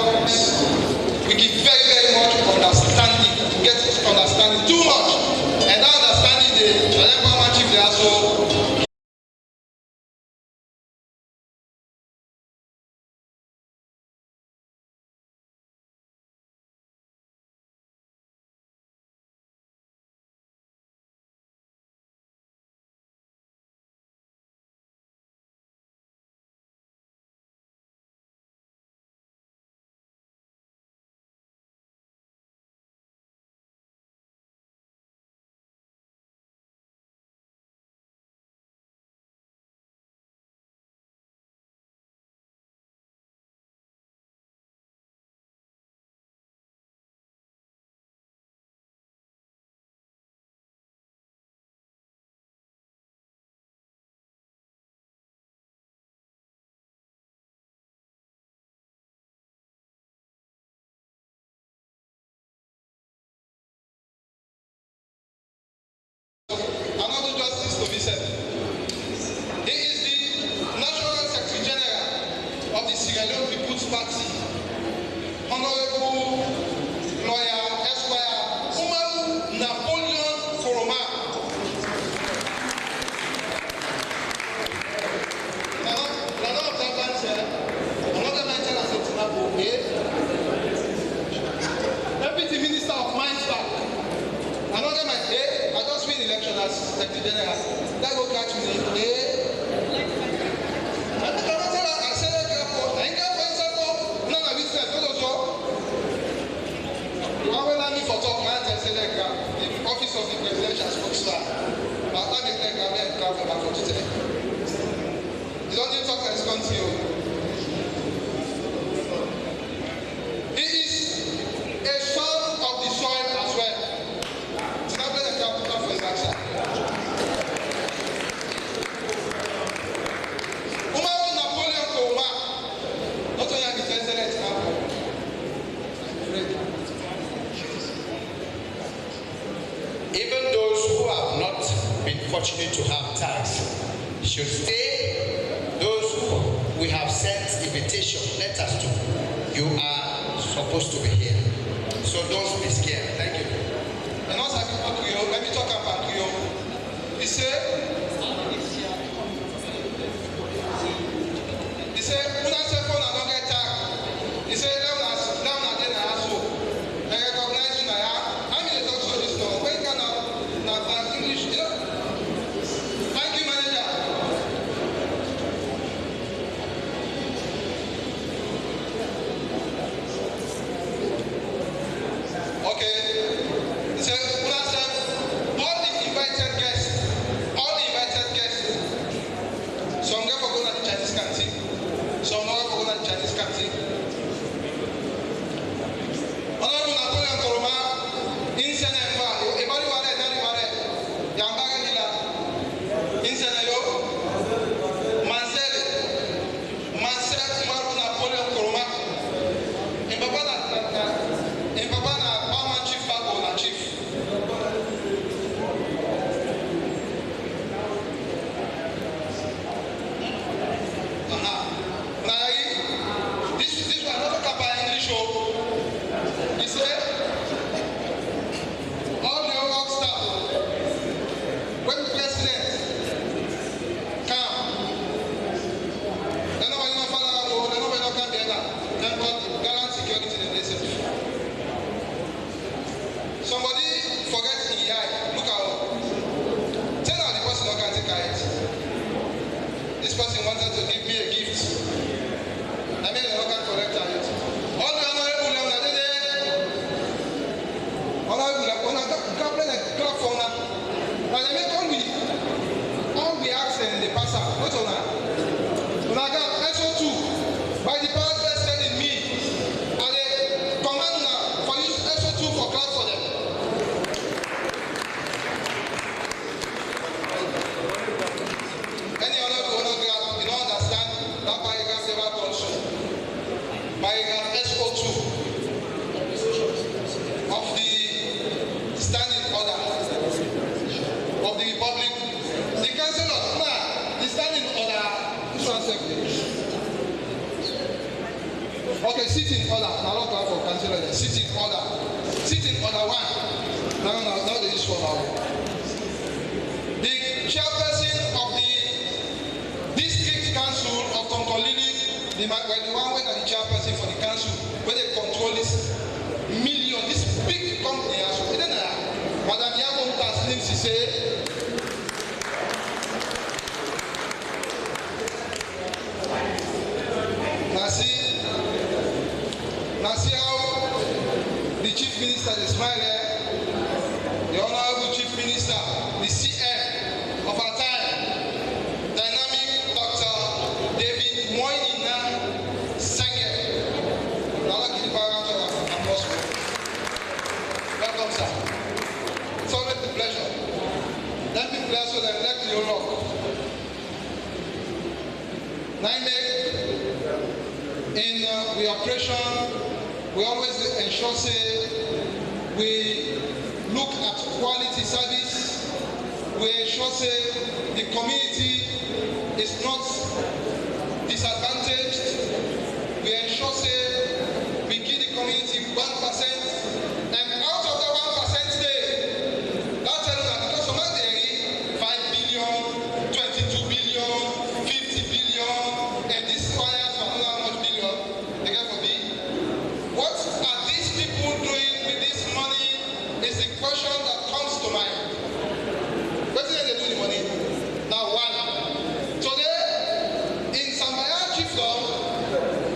We give very, very much understanding. We get understanding too much. And that understanding, the Challenge Chief, they also. Another justice to be said. He is the National Secretary General of the Sierra Leone People's Party, Honorable Lawyer Esquire Umaru Napoleon Koroma. Another observance, another mention as a Timapo, Deputy Minister of Mines Back. Another man, I just win election as Secretary General. That go catch me. I said that airport. I ain't got one second. None of it said, no, no. You want to let me for talk, man? I said that the office of the presidential spokesman. But I make that guy and crowd for my country today. You don't need to talk and it's come to you. He is a son of the soil as well. Even those who have not been fortunate to have ties should stay. Those who we have sent invitation letters to, you are supposed to be here. So don't be scared. Thank you. And also, let me talk about you. He said, when I say phone, I don't get tagged. He said, down again, I ask you. I recognize you now. I'm in the talk show this time. When can I English? You know? Thank you, manager. Okay. He said, when I said, all the invited guests, some guys for going to the Chinese canteen. Some more for going to the Chinese canteen. Honorable Napoleon Koroma, in Senegal, everybody was there, Yambaga Nila, in Senegal, Mansell, Umaru Napoleon Koroma, in Babana, Bama Chief Bago, na Chief. This was not talk about English show. He said, all the work staff, when the president come, they know not follow, they know not come together. Thank God, guarantee security in the nation. Somebody forgets in the eye. Look out. Tell her the person not can take it. This person wanted to give me a gift. I mean, the local collector. All the honorable level, they can't play the clock for now. But they make all we ask them, they pass out. What's on that? When I got SO2 by the power vested in me, and they command now for use SO2 for cloud for them. sit in order. Now not for councillor. Sit in order. Sit in order one. Now they use for now. The chairperson of the district council of Tonkolili, the one when the chairperson for the council, where they control this million, this big company. So then, Madam Yago Taslim, she said. Now see how the chief minister is smiling, the honorable chief minister, the CM of our time, dynamic Dr. David Moinina Senge. Now give the round of applause. Welcome, sir. It's always a pleasure. Let me bless you and let you rock. In the operation, we always ensure we look at quality service. We ensure the community is not disadvantaged. We ensure we give the community 1%, and out of the 1% stay. That's because of that 5 billion, 22 billion, 50 billion, and this fires for another much billion. What are these people doing with this money is the question that comes to mind. What do they do with the money? Now, one. Today, in Sambaya Chiefdom,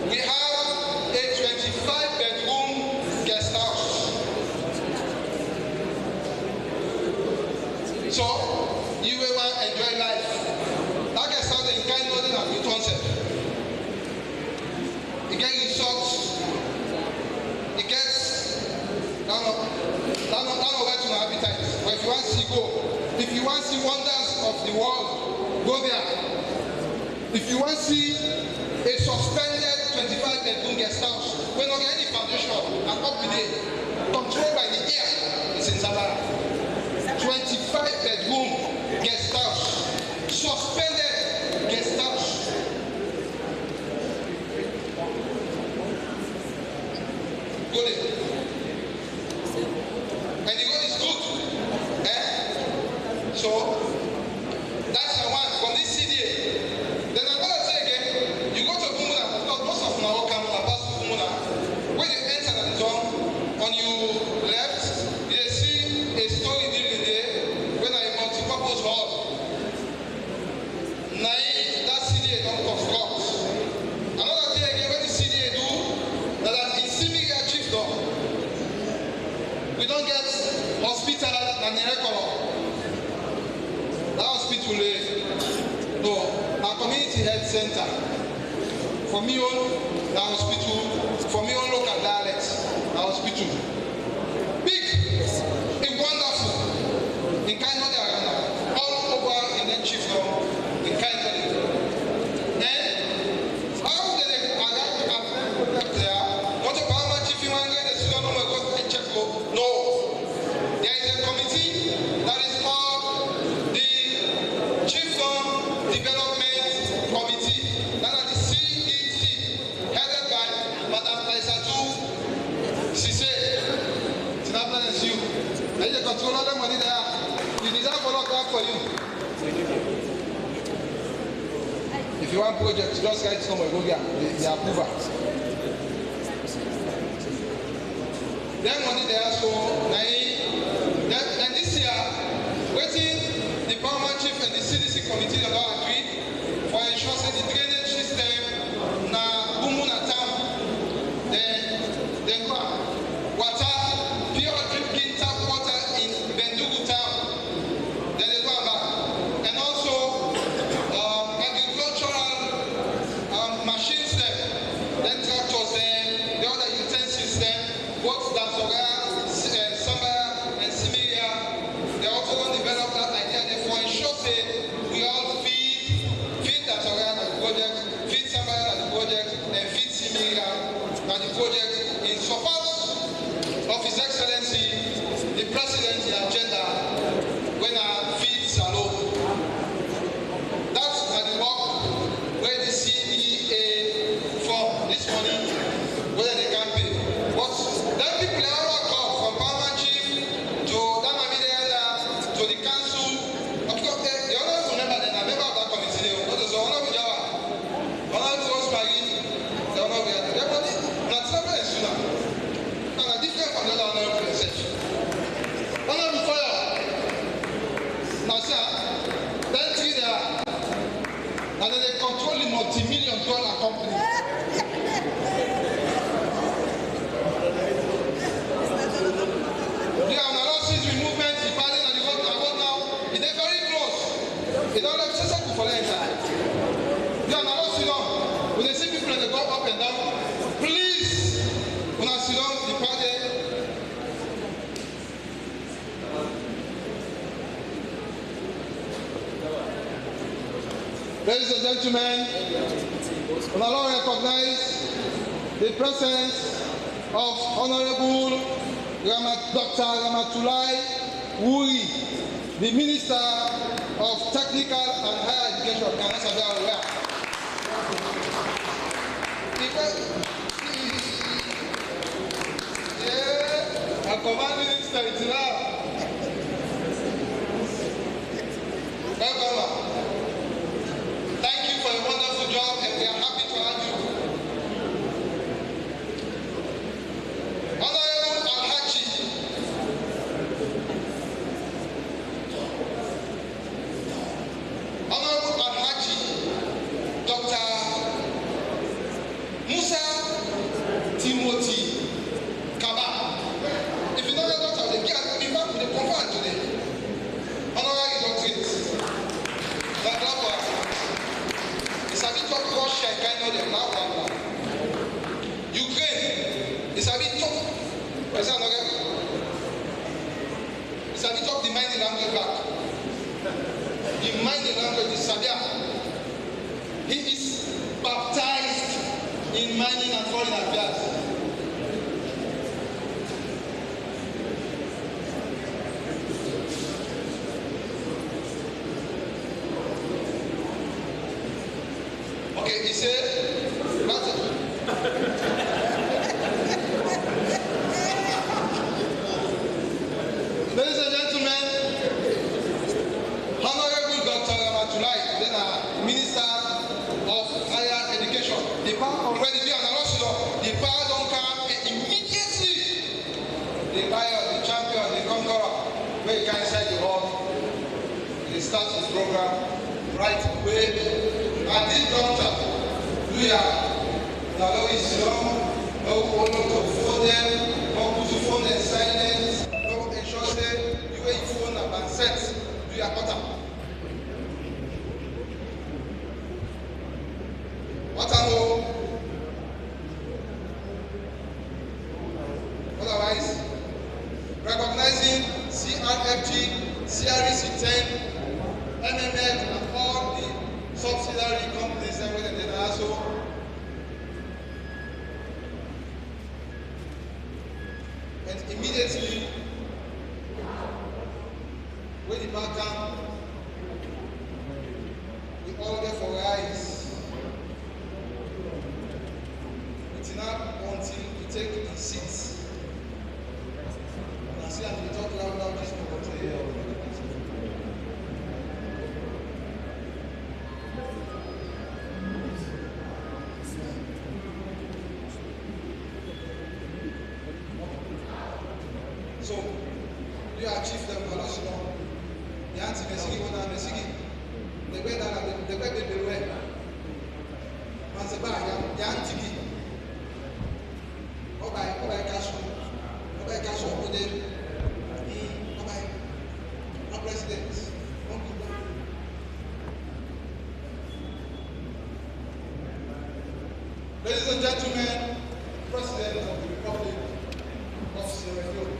we have a 25-bedroom guest house. So, you will enjoy life. That guest house in kind of a good concept. You get resorts. It gets down over to my appetite. But if you want to see, go. If you want to see wonders of the world, go there. If you want to see a suspended 25-bedroom guest house, we don't get any foundation and up to date, controlled by the air, it's in Sabara. 25-bedroom guest house, suspended guest house. And the road is good. So that's the one from this CDA. Then I'm gonna say again, you go to Bumuna, because most of our camera pass to Bumuna. When you enter the zone, on your left, you see a story building there when I multi-purpose hall. That CDA don't construct. Another thing again, when the CDA do, that in Simiga Chiefdom, we don't get hospital and Nerekolo. That hospital, no, our community health center. For me on the hospital, for me on local dialect, the hospital. Big, wonderful, in kind of the all over in the Chiefdom, in kind of the. And how did they arrive there? What about my chief? No. There is a committee that is called the Chiefdom Development Committee. That is the CET, headed by Madam Laisatu Sise. It's not done as you. And you control all the money there. You deserve a lot for you. If you want projects, just write somewhere, go there. The approval. Then money there, so then this year, waiting the Paramount Chief and the CDC committee that all agreed for ensuring the drainage system na Bumuna town. Then water, pure drinking tap water in Bendugu town. Then they go back. And also agricultural machines there, then tractors there, the other utensils there. What Dasoga, Samba, and Similia, they also developed that idea. Therefore, ensure we all feed Dasoga and the project, feed Samba and the project, and feed Similia and the project in support of His Excellency, the President's agenda when I feed Salome. That's the work where the CEA for this morning, where Ladies and gentlemen, we now recognize the presence of Honorable Dr. Ramatulai Wuri, the Minister of Technical and Higher Education. Yeah, a command minister is now. Welcome. Thank you for a wonderful job, and we are happy to have you. Honorable Alhaji, Dr. Musa Timothy Kaba. If you know the doctor, they can't be back with the conference today. Honorary doctorate. It's a bit of Russia, I kind of them now. Ukraine, it's a bit tough. It's a bit of the mining language back. The mining language is Sabia. He is baptized in mining and foreign affairs. Okay, he said, ladies and gentlemen, Honorable Dr. Ramatulai, then Minister of Higher Education. The power already be announced, the power don't come immediately. The lion, the champion, the conqueror, where you can inside the hall, they start his program right away. And this doctor, we are now is young, no one to phone them, no put your phone in silence, no ensure say you wait phone and set do your quarter. What I know, otherwise, recognizing CRFG, CREC 10, MMF, and all the subsidiary companies, everything, and also and immediately when the back down, we all get for rise. It's not until we take the seats. And I see as we talk loud this so you achieve them for us now. The answer Messi, what I'm Messi, the way that the way they were. Once a bar, the anti. Oh by cash, with them. No president. Ladies and gentlemen, President of the Republic of Sierra Leone.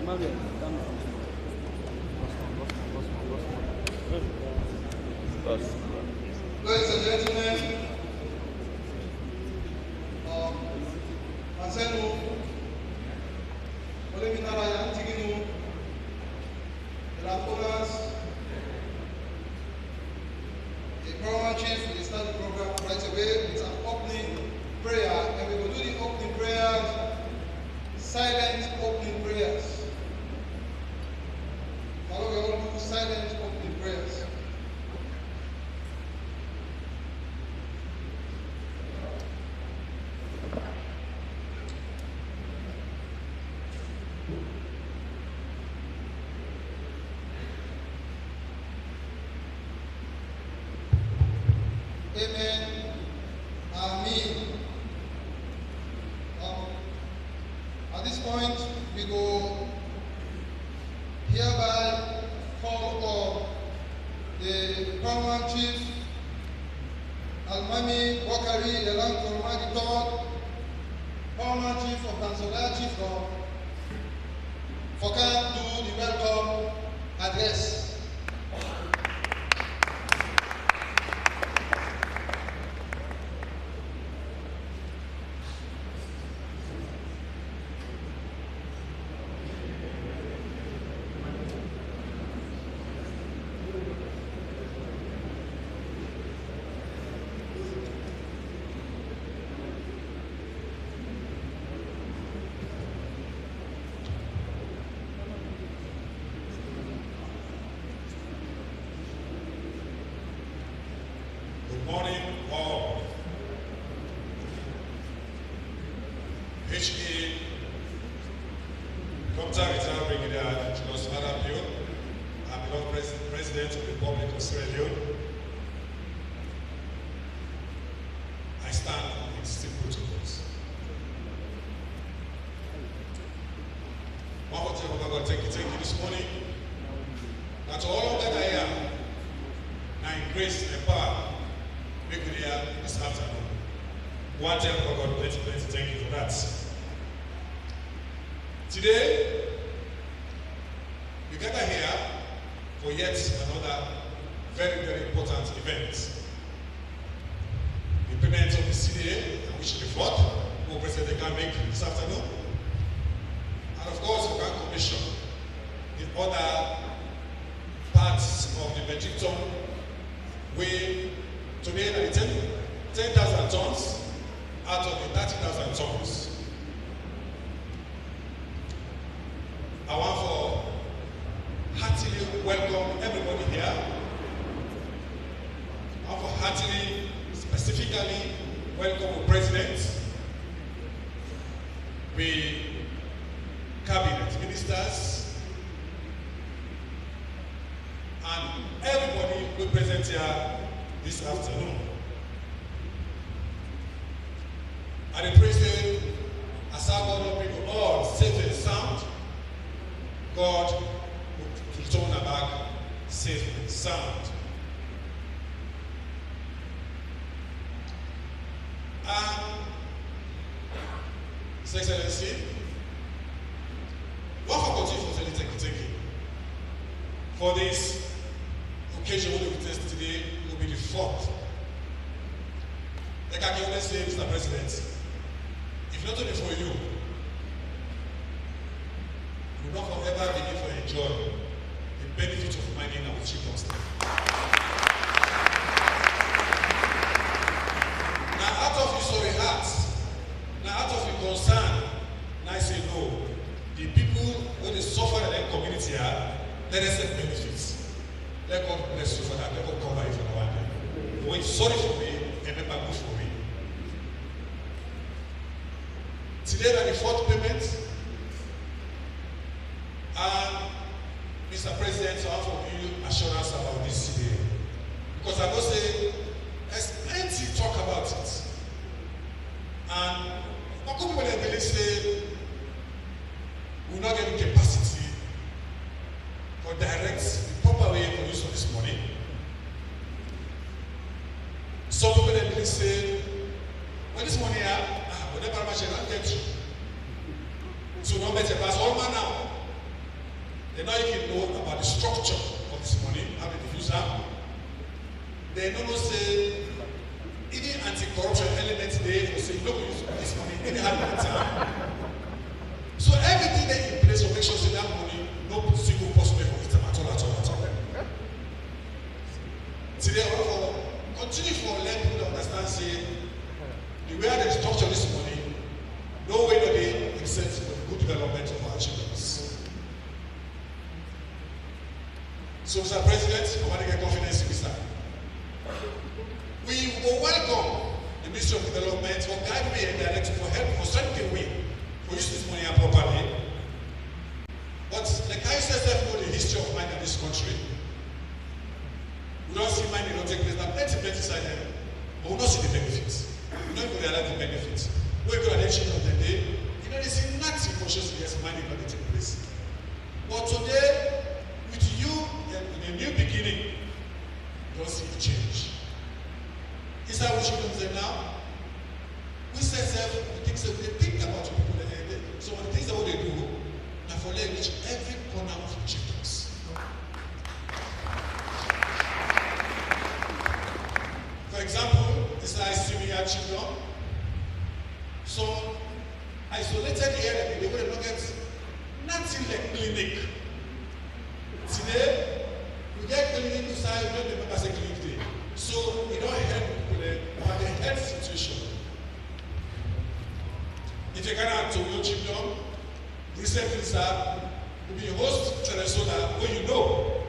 Ladies and gentlemen, Ansenu, Oleminara Yantiginu, Elaponas, the program chief will start the program right away with an opening prayer, and we will do the opening prayers, silent opening prayers. Now we will do silent opening prayers. Amen. Amen. At this point, we go hereby call on the paramount chief, Almami Wakari Elan Koromadi III, paramount chief of Tanzania, chief of Foka, do the welcome address. Good morning, all. HA, Dr. Retired Brigadier Julius Adapio, I'm the President of the Republic of Sierra Leone. I stand on existing protocols. One more time, I'm going to take you this morning. That all that I am, and grace and power, make it here this afternoon. One time for God, plenty, thank you for that. Today, we gather here for yet another very, very important event. The payment of the CDA, which is the fraud, who President can make this afternoon. And of course, we can commission the other parts of the metric ton weigh today at 10,000 tons out of the 30,000 tons. I want for heartily welcome everybody here. I want for heartily, specifically welcome the President, the Cabinet Ministers, and everybody who present here this afternoon. And the President, as our God will bring all safe and sound, God will return her back safe and sound. His Excellency, what faculty for taking for this occasion we will witness today will be the fourth. Like I can always say, Mr. President, if not only for you, we will not forever be able to enjoy the benefit of mining our children's life. Now, out of your sorry heart, now out of your concern, now I say no. The people who they suffer in their community are, let us have benefits. Let God bless you for that. Let God cover you for that one day. When you're sorry for me, remember good for me. Today, that the fourth payment. And Mr. President, so I want to give you assurance about this today. Because I go say, there's plenty talk about it. And what could people really say, we're not getting capacity or direct the proper way for use of this money. Some people they really say, when this money whenever much I get you. So no better pass all man now. They don't even know about the structure of this money, how they use them. They don't know say any anti-corruption element there will say, look, use this money, any hand at time. So everything they in place to make sure that money, no single possible for it at all. Today, continue for let people understand say the way they structure this money, no way that they accept for the good development of our children. So, Mr. President, I want to get confidence in this time. We will welcome the Ministry of Development for guide me and direct for help for strengthening way for use this money properly. But like I said, know the history of mine in this country. We don't see mine don't take place. There are plenty inside them, but we don't see the benefits. We don't even realize the benefits. We go at the end of the day, they see nothing for sure yes, mine is going to take place. But today, with you in a new beginning, you don't see the change. Is that what you can say now? We say we think about the people that they so the things that what they do, now for them reach every corner of the chiefdoms. For example, this is Isumia Chiefdom. So isolated area, they will not get nothing like clinic. Today, we get clinic inside, we don't remember say clinic day. So we don't help people on the health situation. If you can to your Chiefdom, recently sir, will be host Teresola, where you know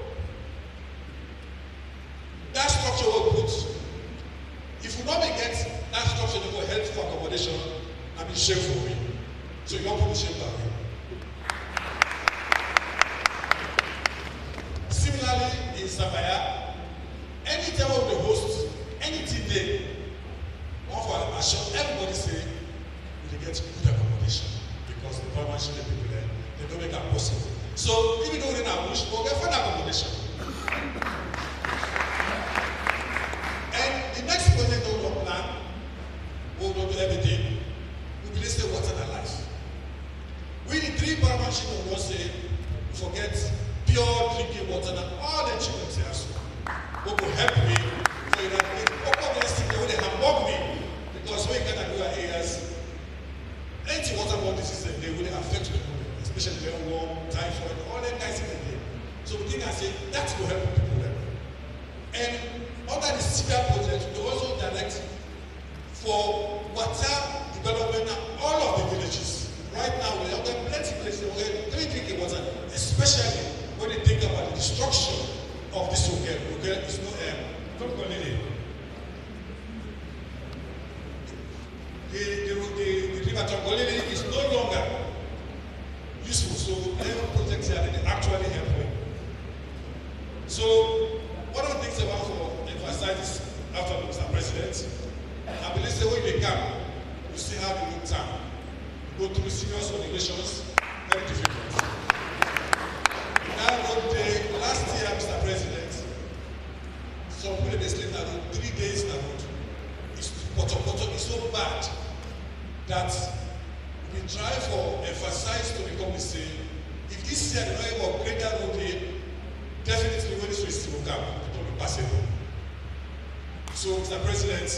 that structure will put. If we not get that structure to go health for accommodation, I mean shame for me. So you don't put the shame back. Similarly, in Sabaya, anytime of the host, anything there, one for everybody say we get good accommodation because the partnership people there, they don't make it possible. So even though in our bush, we'll get fun accommodation. And the next project that we'll plan, we'll do everything. We will say water and life. We the three partnership will say forget pure drinking water and all the children say so. Who will help me so that they will hamburg me because we can do our areas. Any waterborne diseases they will affect people, especially when warm, typhoid, all that guys in the day. So we think I say that will help people there. And under the CPR project, we also direct for water development in all of the villages. Right now, we have plenty of places where we drinking water, especially when they think about the destruction of this hotel. Okay, it's no the river Tongolele is no longer useful. So every project here they actually help me. So one of the things I want to emphasize after Mr. President, I believe the way they come, you see how they look down. Go through serious regulations, very difficult. Now, last year, Mr. President, some people they sleep that road 3 days in the road. It's so bad that we try for emphasize to the company say, if this year they don't even upgrade that road here, definitely when this is will come, it will be passable. So, Mr. President,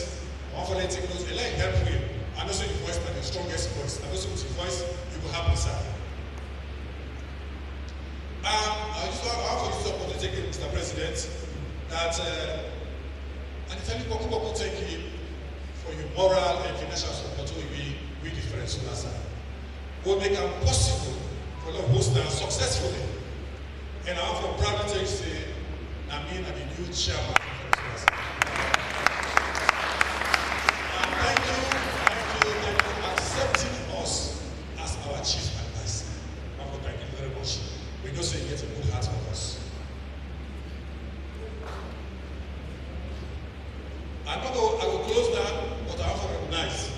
I want to let you know, let help you. I know your voice is the strongest voice. I know with your voice, you will happen, sir. I just want to use this opportunity, Mr. President, that and tell you, thank you for your moral and financial support. We different on that side. We'll make it possible for the host and successfully. And I want to proudly say, I mean, I'm the new chairman. And thank you for accepting us as our chief advisor. I want to thank you very much. We know say you get a good heart of us. I will close down, but I want to recognize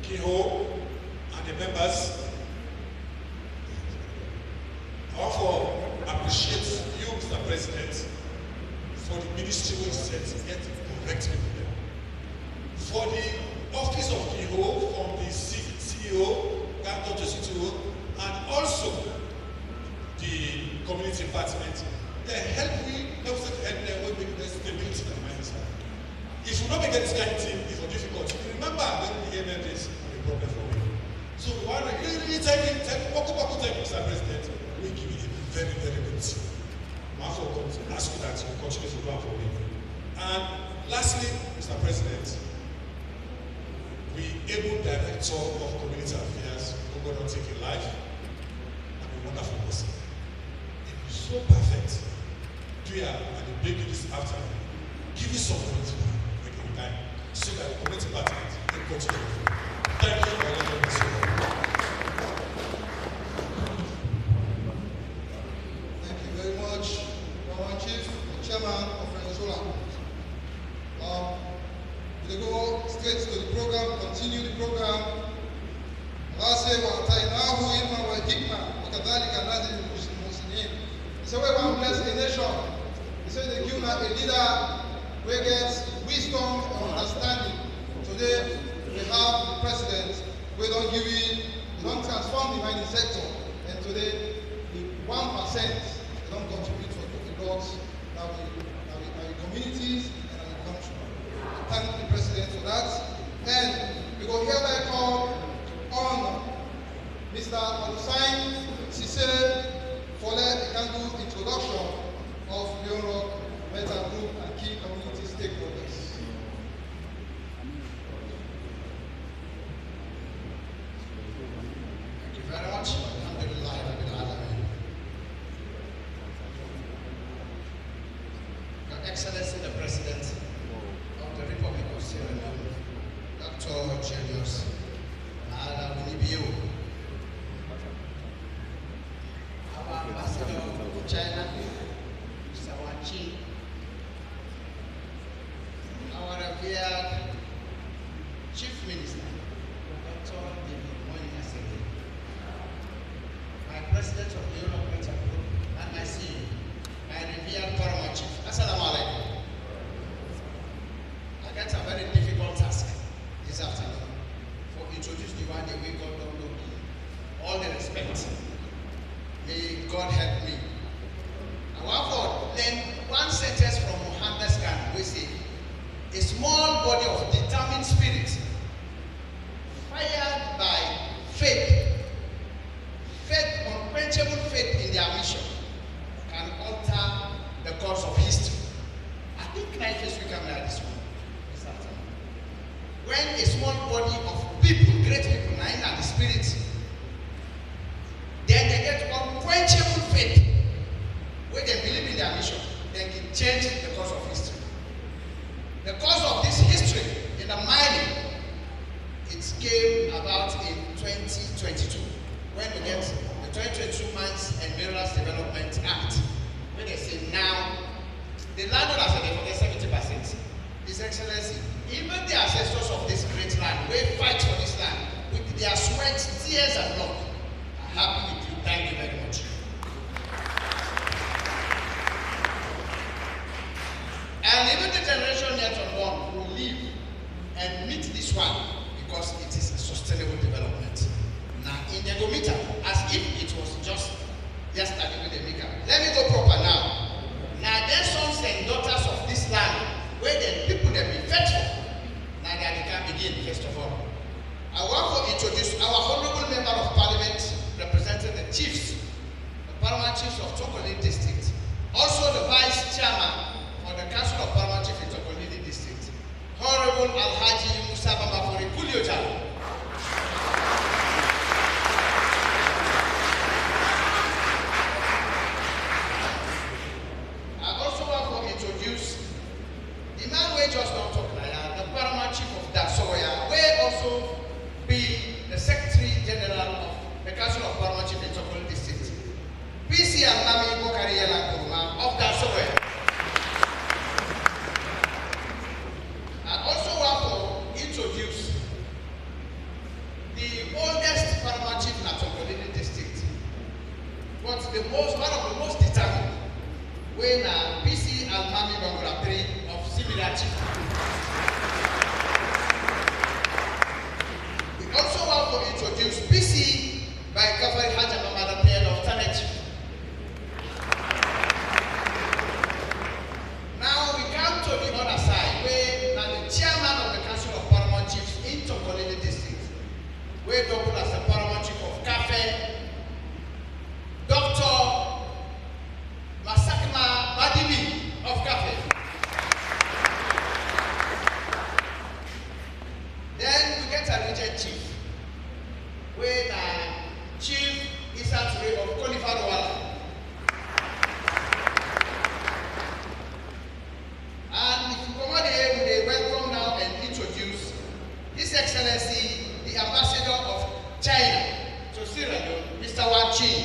Kiho and the members. I want to appreciate you, Mr. President, for the ministry we set to get correct people there. For the office of Kiho, from the CEO, Ganto to CTO, and also the community department, then help us help them when make the stability of the mindset. If you don't make this kind of thing, it's difficult. Remember when the AMM is a problem for me. So we want to really thank you, Mr. President. We give you a very, very good team. I forgot to ask you that you continue to do it for me. And lastly, Mr. President, we able director of community affairs, who got on taking life, and a wonderful person. It was so perfect. Do you have a big this afternoon? Give you some points making time so that the community department can continue. Thank you for letting me say. Thank you very much, Mama Chief, the Chairman of Venezuela. We go straight to the program, continue the program. Allah say, وَأَتَيْنَاهُ إِلْمًا وَحِكْمًا وَكَذَلِكَ نَزِلُ الْمُحْسِنِينَ. He said, we want to bless a nation. He said, they give a leader who gets wisdom and understanding. Today, we have the president who don't give it, they don't transform the mining sector. And today, the 1% they don't contribute to the laws that we communities and our country. Thank the president for that. And we go hereby call on Mr. Alusain Sise for the candle introduction of Leon Rock Metal Group and key community stakeholders. Thank you very much. Alhamdulillah, Rabbil Alamin. Your Excellency the President of the Republic of Sierra Leone, Dr. Julius Maada Winnie, our Ambassador to China, Mr. Wang Qi, our revered Chief Minister, Dr. David Moynihan, my President of the Europe Metal Group, and my CEO, my revered Paramount Chief. Assalamu alaikum. I got a very difficult task this afternoon for introduce the one that we God don't know. All the respect. May God help me. I want to learn one sentence from Muhammad Khan, we say, a small body of determined spirit, fired by faith, unquenchable faith in their mission, can alter the course of history. I think my face will come like this one. This afternoon. When a small body of people, great people, nine are the spirits, then they get unquenchable faith, where they believe in their mission, they can change the course of history. The course of this history in the mining, it came about in 2022, when we get the 2022 Mines and Minerals Development Act, where they say now, the landowners are there for the 70%. His Excellency, even the ancestors of this great land, we fight for this land with their sweat, tears, and blood. I'm happy with you. Thank you very much. And even the generation yet unborn will live and meet this one because it is a sustainable development. Now, in the Gomita, as if it was just yesterday with the maker. Let me go proper now. Now, their sons and daughters of this land, where the people that be faithful, now they can begin, first of all. I want to introduce our Honorable Member of Parliament representing the chiefs, the Paramount Chiefs of Tokolili District, also the Vice Chairman for the Council of Paramount Chiefs in Tokolili District, Honorable Alhaji Musa Bambafori Kulioja. I also want to introduce the man we just don't talk like the Paramount Chief of Dasoya, will also be the Secretary General of the Council of Paramount Chiefs in Tokolili District, PC Almami Bokariela Kuruma of Dasoya. I also want to introduce the oldest Paramount Chief in Tokolili District, but one of the most determined, when PC Almami Bangura 3 of similar chief. We also want to introduce PC by Kafari Haja Mamada Player of Tanet. Isature of Kolifarwala. And if you come on here, we welcome now and introduce His Excellency, the Ambassador of China to Sierra Leone, Mr. Wang Qin.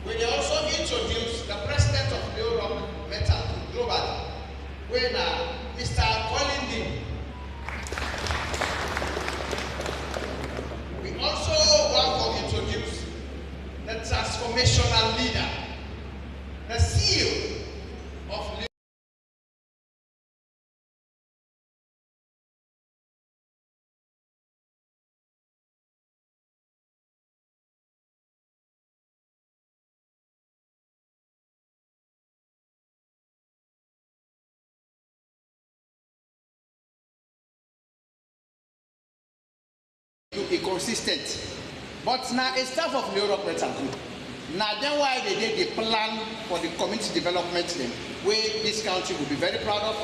We also introduce the President of Europe Metal Global, when Mr. Colin Lim. We also want to introduce the transformational leader, the CEO of inconsistent. But now a staff of Europe Metal Group. Now then why they did the plan for the community development thing, where this country will be very proud of.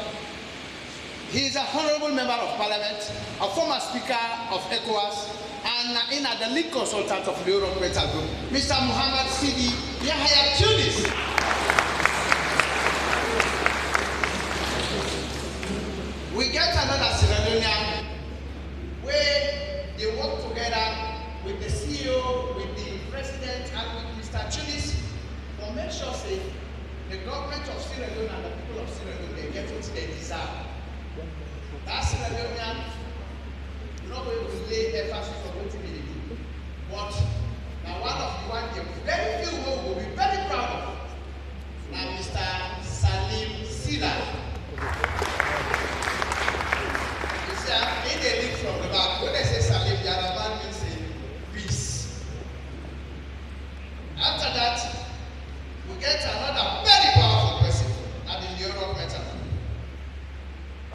He is a honorable member of parliament, a former speaker of ECOWAS, and the lead consultant of Europe Metal Group, Mr. Muhammad Sidi Yahya Tunis. We get another Sierra Leonean where they work together with the CEO, with the president, and with Mr. Tunis for make sure say the government of Sierra Leone and the people of Sierra Leone they get what they deserve. That Sierra Leonean, we're not going to lay emphasis on what they do, but now one of the ones they very few will be very proud of. Now Mr. Salim Sila. You see, in the link from the back, when they say Salim, Yaraban means peace. After that, we get another very powerful person at the Europe Metal.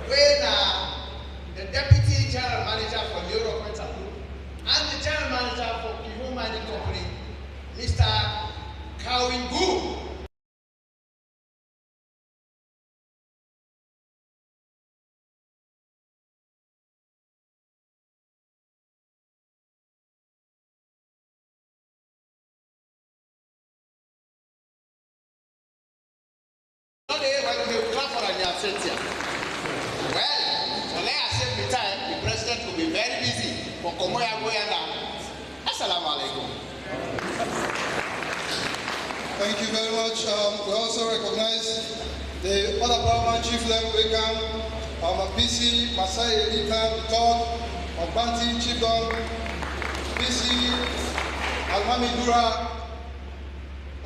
When the Deputy General Manager for Europe Metal Group and the General Manager for Kivu Mining Company, Mr. Kawingu. Well, so let us save the time. The president will be very busy for Komoya Goyanda. Assalamu alaikum. Thank you very much. We also recognize the other paramount chief level Wekam, PC Masai Elitan III, Banti Chiefdom, PC Almami Dura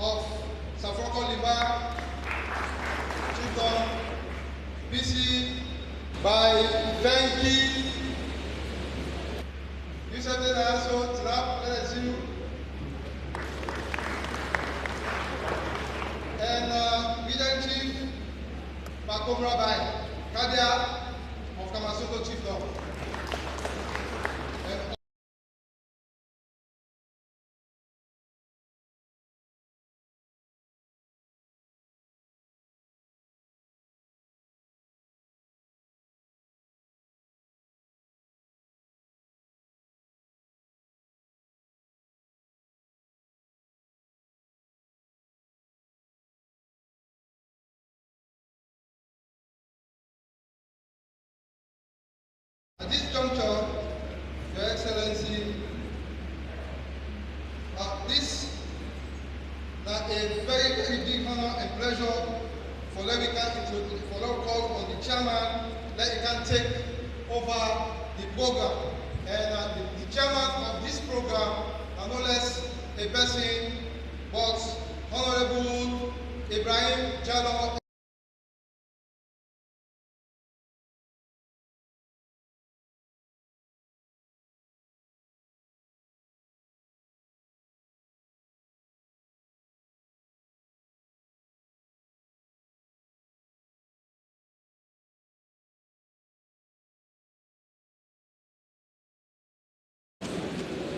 of Safroko Liba, Chiefdom, PC by Venki, Yusuf Aso, Trap, LSU, and Region Chief Bakom Rabbi, Kadia of Kamasoto Chiefdom. At this juncture, Your Excellency, this is a very, very big honor and pleasure for Levican to call on the chairman that he can take over the program. And the chairman of this program are no less a person but Honorable Ibrahim Jallo.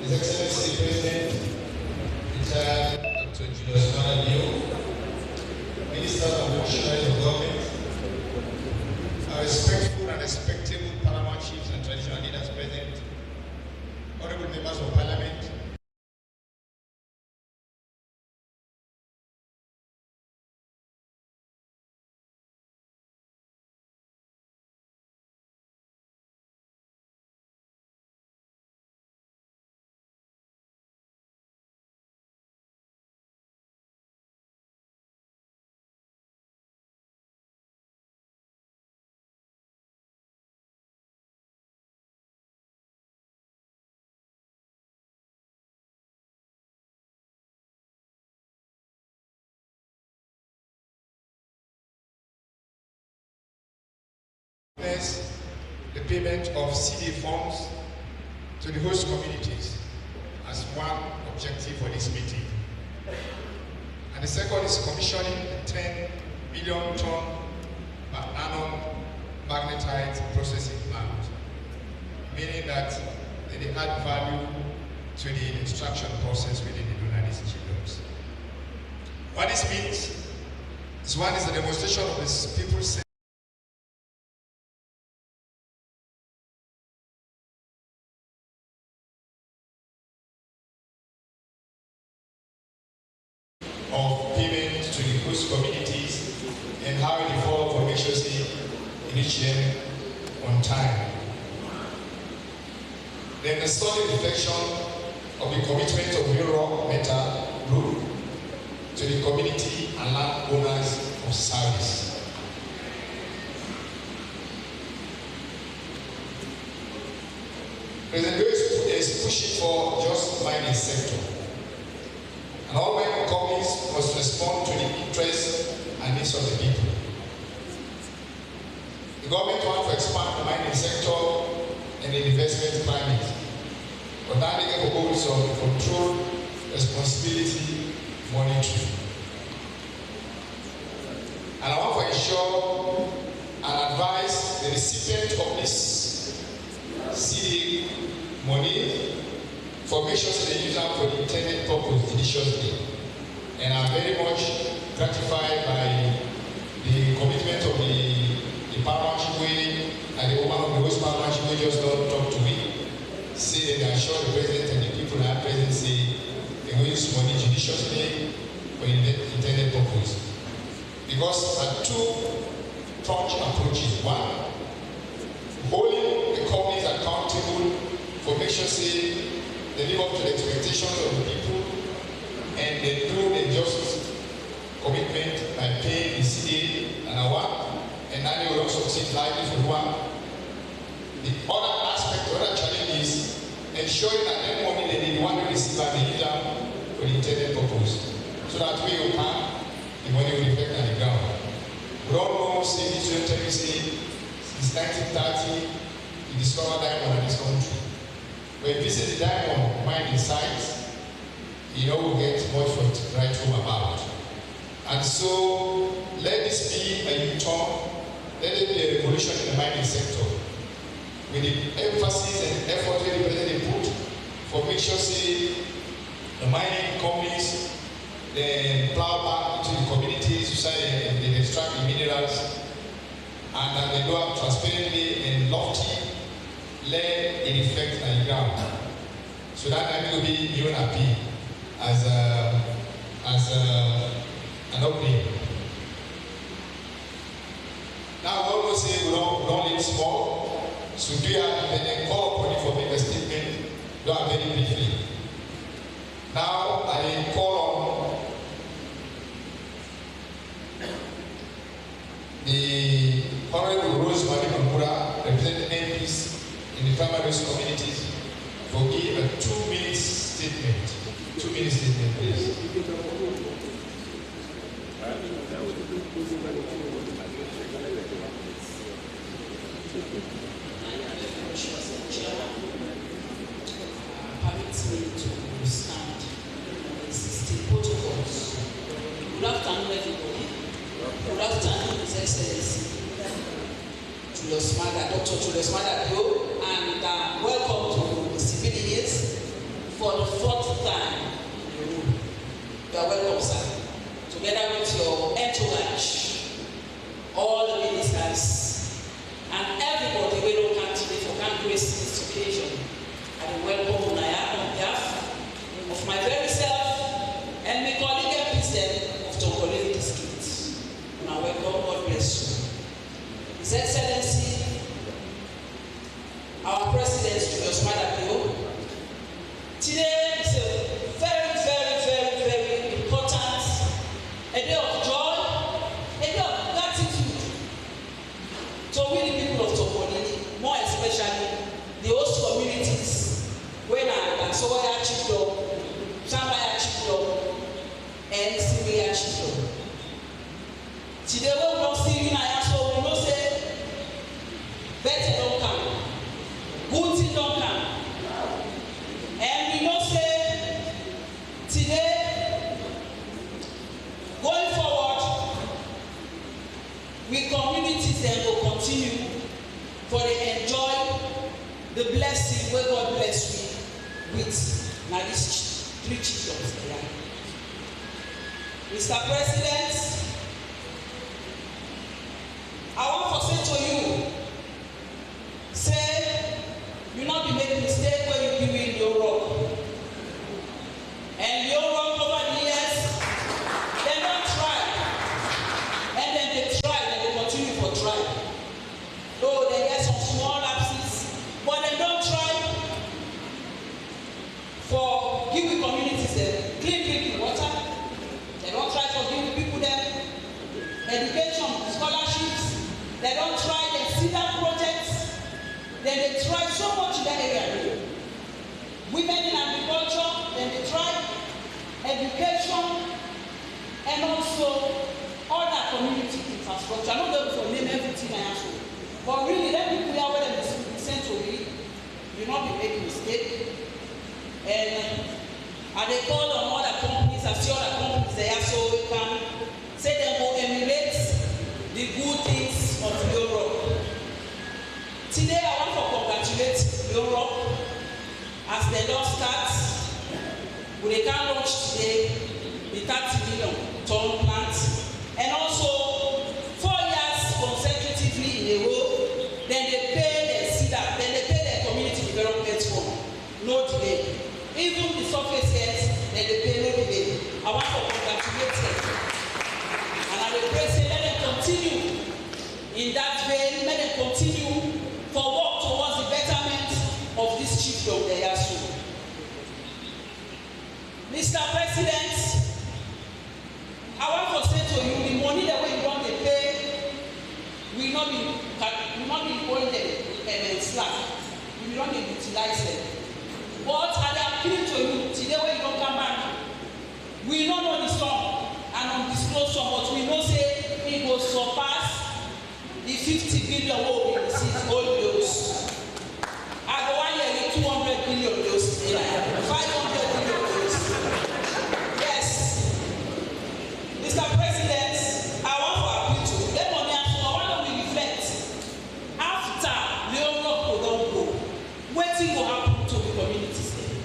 His Excellency President, retired Dr. Julius Manalio, Minister of National Government, our respectful and respectable paramount chiefs and traditional leaders present, honorable members of parliament, the payment of CD funds to the host communities as one objective for this meeting. And the second is commissioning a 10 million ton per annum magnetite processing plant, meaning that they add value to the extraction process within the Dunanis kingdoms. What this means is one is a demonstration of the people's of payment to the host communities and how it evolved for make sure they reach them on time. Then the solid reflection of the commitment of Euro Meta Group to the community and land owners of service. President Joe is pushing for just mining sector. And all mining companies must respond to the interests and needs of the people. The government wants to expand the mining sector and the investment climate, but now they can focus on control, responsibility, monitoring. And I want to ensure and advise the recipient of this CD money for make sure that they use them for the intended purpose judiciously. And I'm very much gratified by the commitment of the Paramount Chibwe and the woman of the West Paramount Chibwe just don't talk to me. Say that they assure the president and the people that are present say they will use money judiciously for intended purpose. Because there are two-pronged approaches. One, holding the companies accountable for make sure say they live up to the expectations of the people and they do a just commitment by paying the CDA and award, and now they will also succeed likely for one. The other aspect, the other challenge is ensuring that any money they need, the one they receive and they use them for the intended purpose. So that way you can, the money will reflect on the ground. We don't know, say, this will tell you, say, since 1930, we discovered diamond in this country. When you visit the diamond mining sites, you know we'll get much to write home about. And so let this be a U-turn, let it be a revolution in the mining sector. With the emphasis and effort that the president put for make sure say the mining companies they plow back into the community, society, and they extract the minerals, and that they do it transparently and lofty. Let it reflect on the ground. So that will be new happy as an opening. Now we always say we don't live small. So do you have a call upon you for make a statement? Do have very briefly. Now I call on the Honorable Rosemary Mambura, representing MPs in the primary communities, for give a 2-minute statement. 2-minute statement, please. Permits me to stand on existing protocols. Good afternoon, everybody. Good afternoon, His Excellency Julius Maga, Dr. Julius Maga, and welcome to the civilians for the 4th time in the room. You are welcome, sir. Together with your entourage, all the ministers, and everybody we don't country for grace this occasion. And welcome Today is a very, very, very, very important, a day of joy, a day of gratitude to we the people of Topoli, more especially the host communities, when I Soya Chiplo, Shambaya Chiplo, and Simia Chiplo. Today we don't see you now, so we don't say better don't come, good thing don't come. And we know say today, going forward, we communities then will continue for the enjoy the blessing where God bless we with now these 3 children. Mr. President, I want to say to you, say you not be making mistake when you give in your rock. And your rock over the years, they don't try. And then they try, and they continue for try. Though they get some small lapses, but they don't try for giving communities clean drinking water. They don't try for giving people them education, scholarships. They don't try, they see that projects. Then they try so much in that area. Women in agriculture, then they try education and also other community infrastructure. I'm not going to name everything I have to. But really, let me clear where they sent to me. You not be making mistake. And they call on other companies, I see other companies there, so we can say they will emulate the good things of Europe. Today I want to congratulate Europe as they don't start. We can launch today the 30 million ton plant, and also 4 years consecutively in a row. Then they pay the CEDA, then they pay the community development fund, no delay. Even the surface heads, then they pay no delay. I want to congratulate them, and I will pray say let them continue in that vein. Let them continue for work towards the betterment of this chiefdom they are soon. Mr. President, I want to say to you, the money that we want to pay will not be going there slack. We will not be utilize them. But I appeal to you today when you don't come back, we don't know the sum and undisclosed sum, but we know say it will surpass the 50 billion what we receive all those. I go 1 year with 200 billion doses, 500 billion doses. Yes. Mr. President, I want to appeal to you. Let money and so why don't we reflect? After Leon don't go, what thing will happen to the communities there?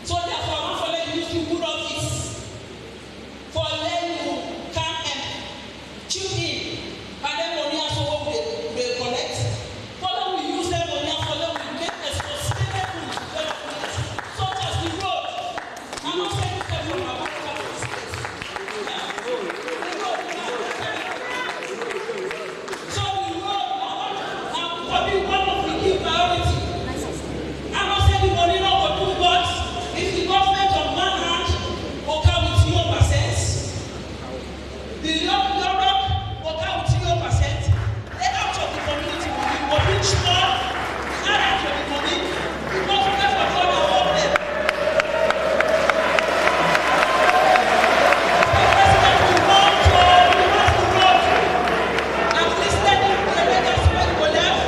So therefore, I want to let you use the good office for let you come and tune in. And then money and so what they collect. For them we use them money and for them we make a sustainable development, such as the road. I'm not saying this from our state. The road so the road now probably one of the key priority. I'm not saying the money not go do, but if the government on one hand will come with 0%, the Europe will come with 0%, they out of the community will reach more, not out of the money, because we have got the whole them. The president will want to road, at least let them the legacy when we left,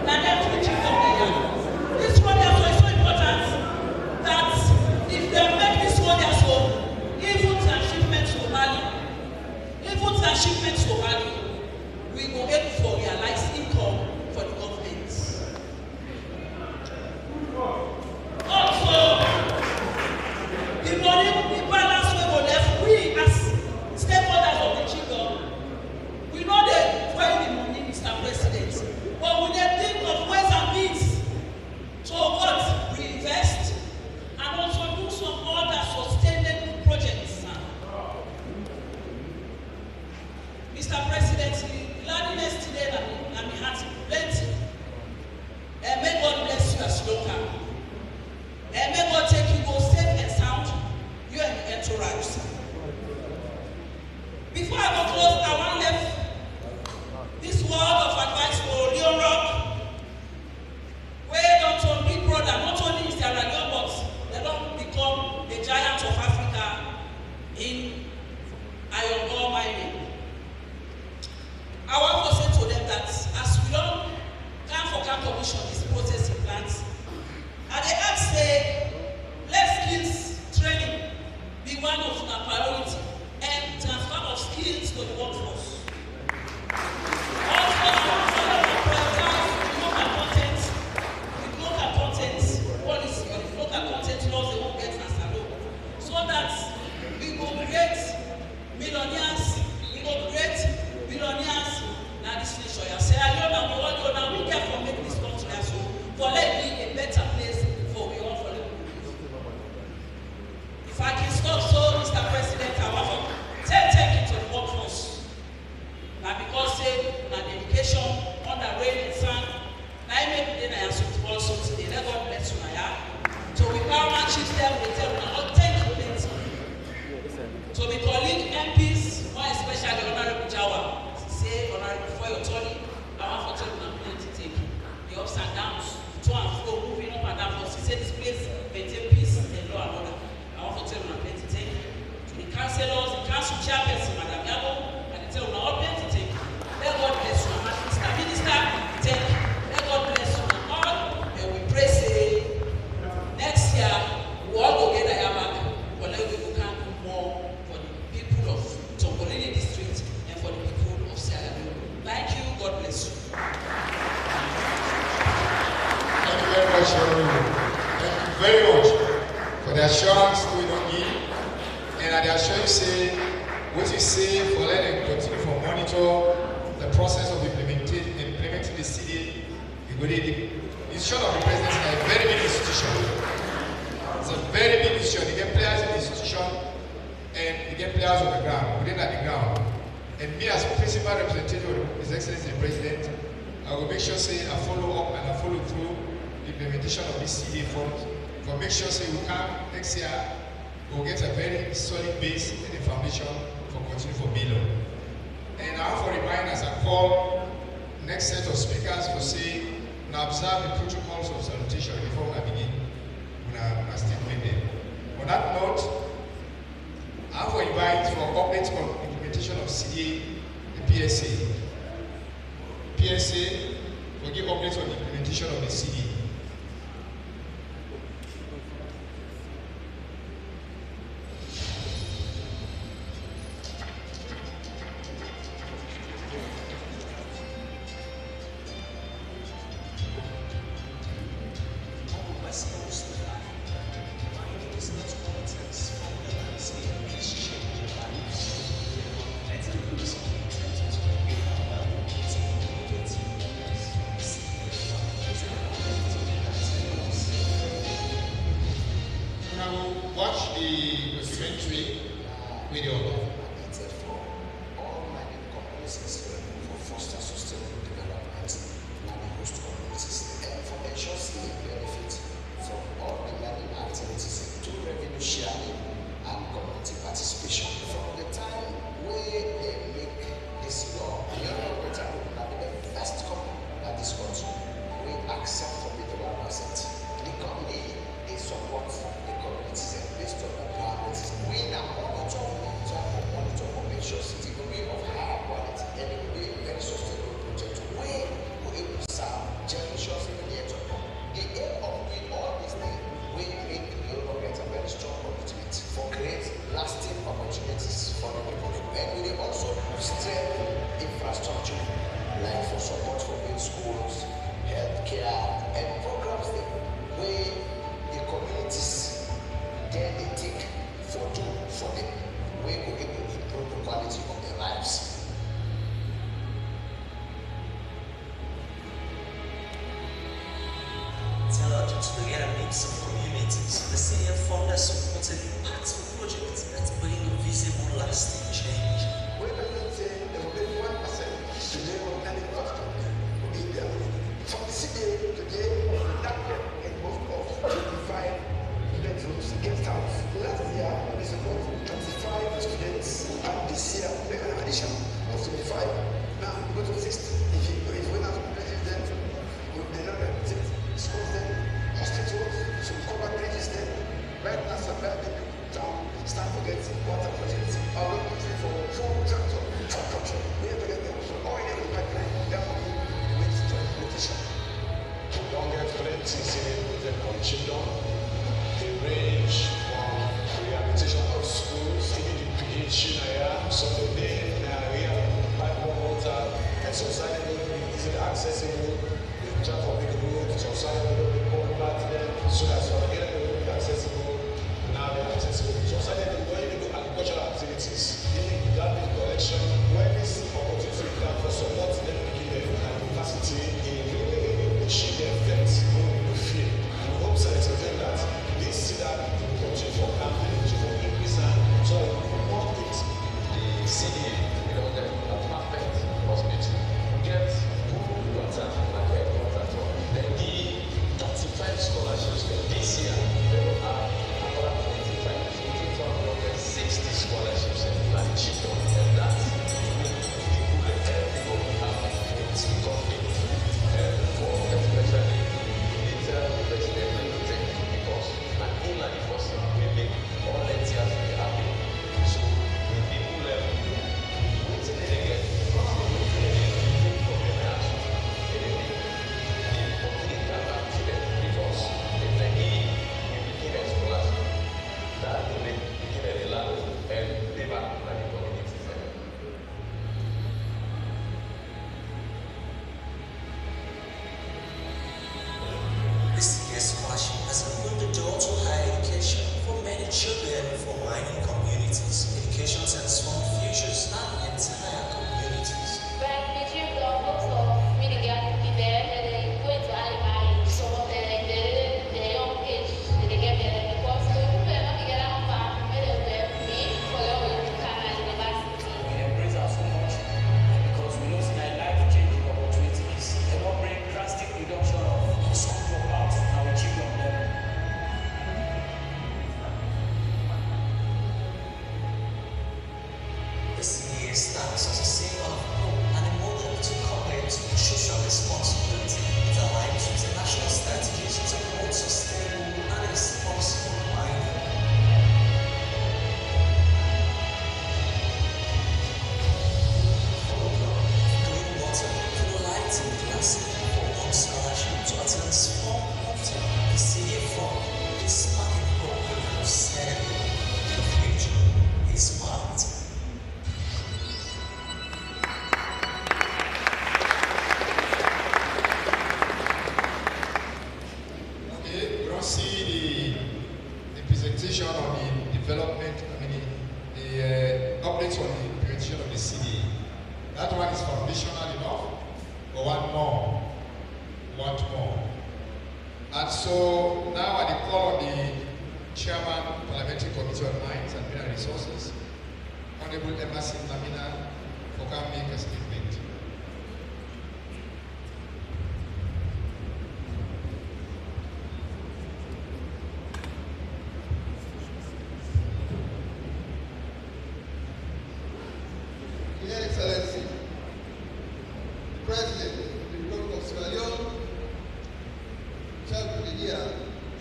and then reaching from there. This one is so important that if they make this one so, even transshipments to Mali, we go able to realize income for the government. Also, the money, the balance we go left, we as stakeholders of the kingdom, we know they pay the money, Mr. President, but we dey think of ways and means to what reinvest and also do some other sustainable projects. Mr. President, the gladness today, I'm happy. tell now, thank you plenty. To be colleague MPs, more especially Honorable Jawa, say Honorable before your turn, I want to tell you plenty thank you. The ups and downs, to and fro, moving up and down, for say this place, maintain peace and law and order. I want to tell you plenty thank you. To the councillors, the council chairperson, Madam Yabo, and I tell you all plenty thank you. Let God bless you, Mr. Minister, thank you. Let God bless you all, and we pray say next year we all go get a back, but let we can do more for the people of Tongolini district and for the people of Sierra Leone. Thank you, God bless you. Thank you very much, thank you very much for the assurance we don't give. And I assure you say, what you say for letting continue to monitor the process of implementing the city. The institution of the presidency is a very big institution. It's a very big institution. You get players in the institution and you get players on the ground, within at the ground. And me as principal representative of His Excellency the President, I will make sure say I follow up and I follow through the implementation of this CD fund. For make sure say we can next year we'll get a very solid base and a foundation for continue for Bilo. And I have to remind as I call next set of speakers for say now observe the protocols of salutation before I begin my statement there. On that note, I have to invite for updates on implementation of CDA, the PSA. PSA will give updates on the implementation of the CDA. Watch the documentary video. For all mining companies for foster sustainable development and the host communities, and for ensuring they benefit from all the mining activities to revenue sharing and community participation. From the time where they make this law, the operator will be the first company that this country will accept for the 1%. The company they support the communities and based on the priorities. We now monitor for make sure city will be of higher quality and it will be a very sustainable project where we're able to serve generations in the near term. The aim of doing all these things will make the government a very strong commitment for creating lasting opportunities for the people. And we will also strengthen infrastructure like for support for good schools, healthcare, and programs where the communities then they take for them, where we able to improve the quality of their lives. Tailored to the real needs of communities, the CDF Fund has supported impactful projects that bring visible, lasting change. When I say there will be 1% to level and infrastructure will be there. From the city today, that can move of 25 bedrooms, guest house. Last year, we supported 25 students, and this year, we have an addition of 25. Now, we go to 60. If we have president, we know that schools then, hospitals, some cover bridges then, right now, supply the town, start to get water projects. Our looking for full tractor, truck culture. We have to get them. So, all in the pipeline, that will be the way to implementation. Don't get plenty with the condition. They range from rehabilitation of schools, even the PhD, some of them are pipe water, and society is accessible, the traffic road, society will be compact them, so that some of them will be accessible, now they're accessible. Society is going to do agricultural activities, even garbage collection, when this opportunity comes for support them to give them capacity in achieve their effects, no feel. We hope that it's a thing that presentation on the development, the updates on the implementation of the CDA. That one is foundational enough, but one more. And so now at the call of the Chairman, Parliamentary Committee on Mines and Mineral Resources, Honorable Emerson Lamina, for come make a statement. Your Excellency, the President of the Republic of Sierra Leone, Chief Brigadier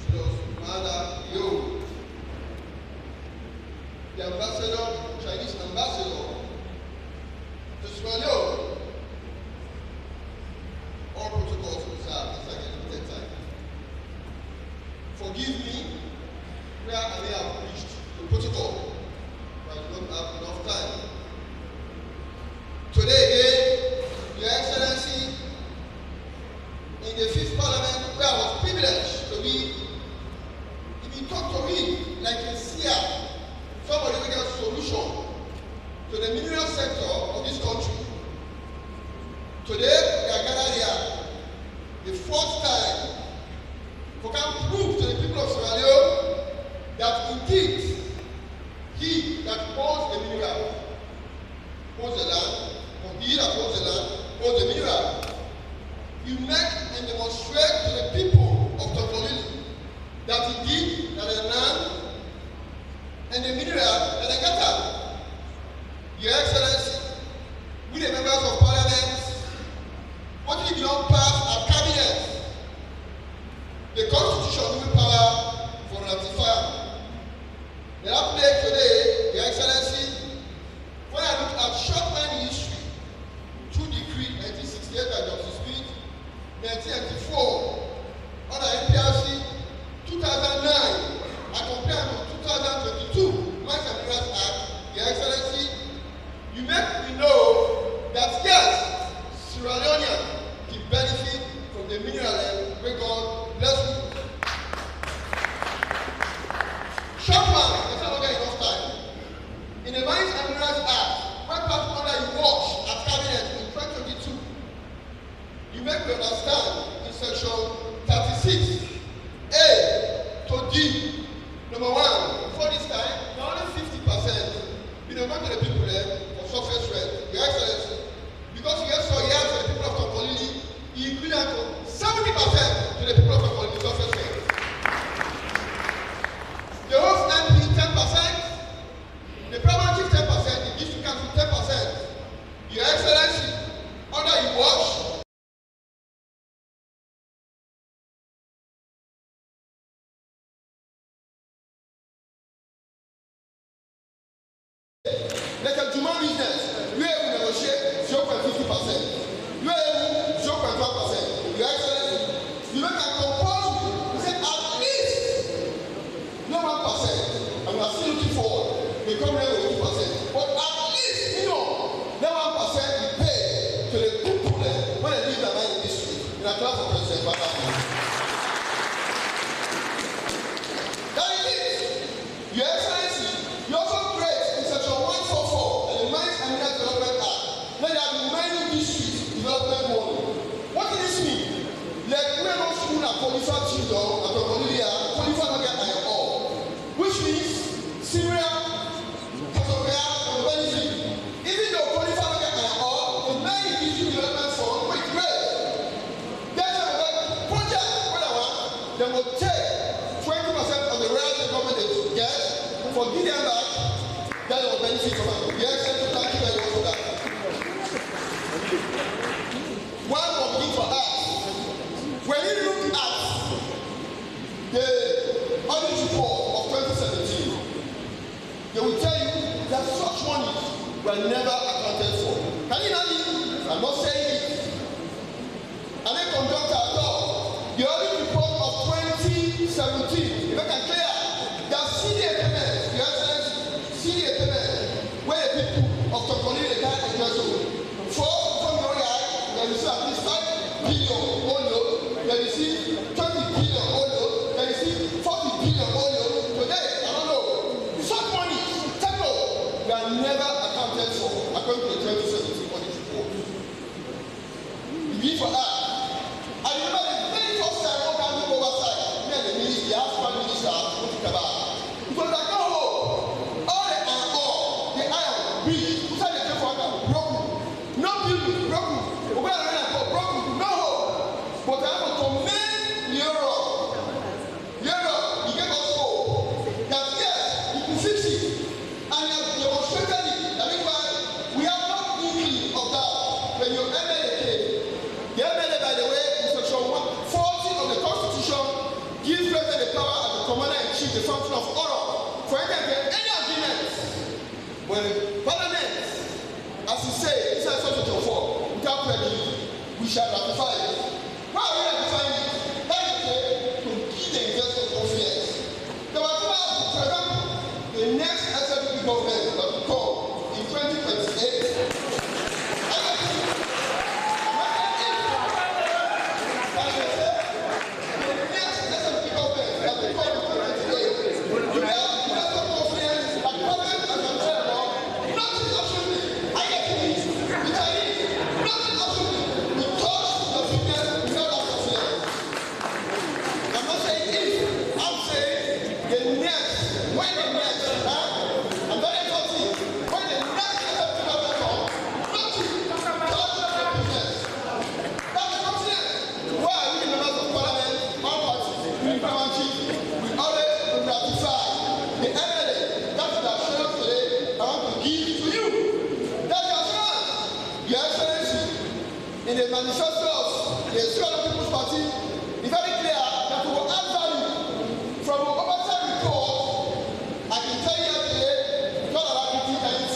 Julius Maada Bio, the Ambassador, Chinese Ambassador to Sierra Leone, all protocols observed as I get limited time. Forgive me where I may have breached the protocol, but I do not have enough time. Today again, Your Excellency, in the 5th Parliament, where I was privileged to be, if you talk to me like a seer, somebody will get a solution to the mineral sector of this country. Today, we are gathered here, the 4th time, we can prove to the people of Sierra Leone that indeed, he that owns the mineral owns the land, or he that owns the land owns the mineral. You make and demonstrate to the people of Topolili that indeed that the land and the mineral that they get at. Your Excellency, we the members of Parliament, what if you don't pass our cabinet? The Constitution will power for ratifier. The update today, Your Excellency, when I look at short line history, through decree 1968 by Dr. Smith, 1994, under NPRC 2009, I compare to 2022, Mines and Minerals Act. Your Excellency, you make me know that yes, Sierra Leonean can benefit from the mineral land where God bless you. Short one, there's not enough time. In the Mines and Minerals Act, when passed under you watch at Cabinet in 2022, you make me understand in section 36, A to D. Number one, before this time, now only 50%. We don't go to the people there for surface rent. Your Excellency, because you have so years to the people of Topolili, you increase that to 70% to the people of Topolili surface rent. The host MP 10%, the primary chief 10%, the district council 10%. Your Excellency, under you watch, like a Juma business, you have negotiate 0.50%. You have 0.1%. Your Excellency, you make a compulsory, you say at least no 1%, and we are still looking forward. We come here with 2%, but at least, you know, no 1% we pay to the people there when they leave their mind in this street. In a class of President Bata. That is it. Your Excellency, you also create in section 144 and the Mines and Minerals Development Act. Let there be many district development money. What does this mean? Like we are not school at qualified children at Topolili, qualified not get iron ore, which means Syria, Kosovo, and benefit. Even though qualified not get iron ore, the many district development fund will great. There's a project where they will take 20% of the royalty government they get for giving them back. That will benefit from it. Yes, thank you very much for that. One more thing for us. When you look at the audit report of 2017, they will tell you that such monies were never accounted for. Can you imagine? I'm not saying it. And then conduct at all. The audit report of 2017, if I can clear, that CDA payment, Your Excellency, CDA payment, where the people of Topolili they can't enjoy so. From your eye, they receive at least 5 billion only, they receive 20 billion only, they receive 40 billion only. Today, for us. I remember the very first time I came to oversight, me and the minister, the husband minister, it was like, oh, all the iron, bridge, who said the broken, no building, broken, broken, no hope. But I have to make Europe, you get us hope. That yes, you can fix it, and you have demonstrated it. That is why we have no inkling of that. When your MLA came, the MLA, by the way, in section 140 of the Constitution, gives President the power as the Commander-in-Chief, the function of honor, for any agreement. When Parliament, as you say, inside section 4, without prejudice, we shall ratify it. Why are we ratifying it? That is to give the investors confidence. The whatever, for example, the next SFP government that will come in 2028. In the manifesto of the Israeli People's Party, it's very clear that we will add value from an oversight report. I can tell you today, not alacrity, that in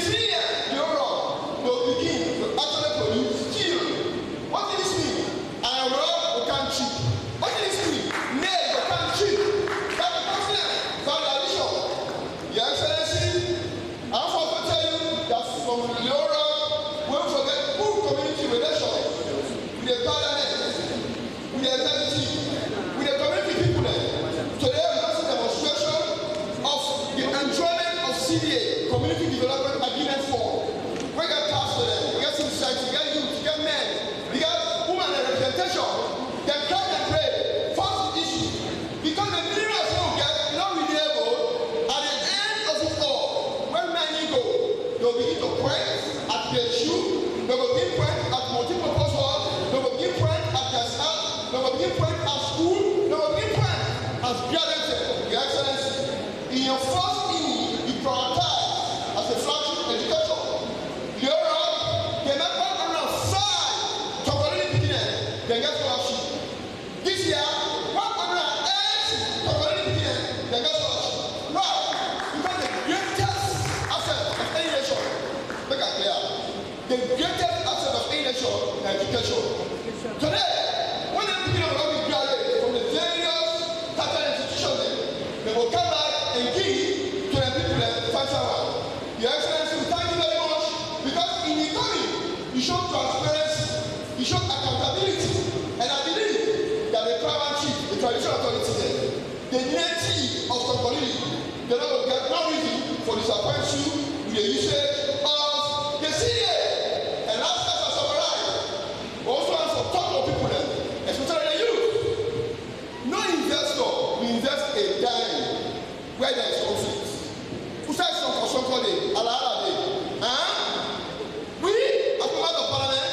3 years, Europe will begin to actually produce steel. What did this mean? Iron rod, we can't cheap. What did this mean? Nail, we can't cheap. That's the continent, value addition. Your Excellency, I'm supposed to tell you that from Europe, we don't forget good community relations with the parliament, with the executive, with the community people. Today we have a demonstration of the enjoyment of CDA, Community Development Agreement Form. We get past to them, we get society, we get youth, we get men, we get women and representation. They come and pray, first the issue. Because the minerals you get is not renewable. At the end of it all, when many go, they will begin to pray. They shoot, they will give point at multiple households, they will give point at their staff, they will give point at school, they will give point as graduates. Your Excellency, in your first inning, you prioritize as a flagship education. Europe, they make 105 to community beginning, they get scholarship. This year, 108 to community beginning, they get scholarship. Why? Because the greatest asset of any nation, make it clear. The greatest asset of any nation is education. Today, when they're picking up how we graduate from the various tertiary institutions, they will come back and give to the people that function well. Your Excellency, we thank you very much because in economy, you show transparency, you show accountability, and I believe that the private chief, the traditional authority there, the native of the community, they're not going to get no reason for disappoint you with the usage of the CDA. And last time I summarized, we also have some top of people there, especially the youth. No investor will invest a dime where there is conflict. Who says some for some call it Alala Day? We, as members of parliament,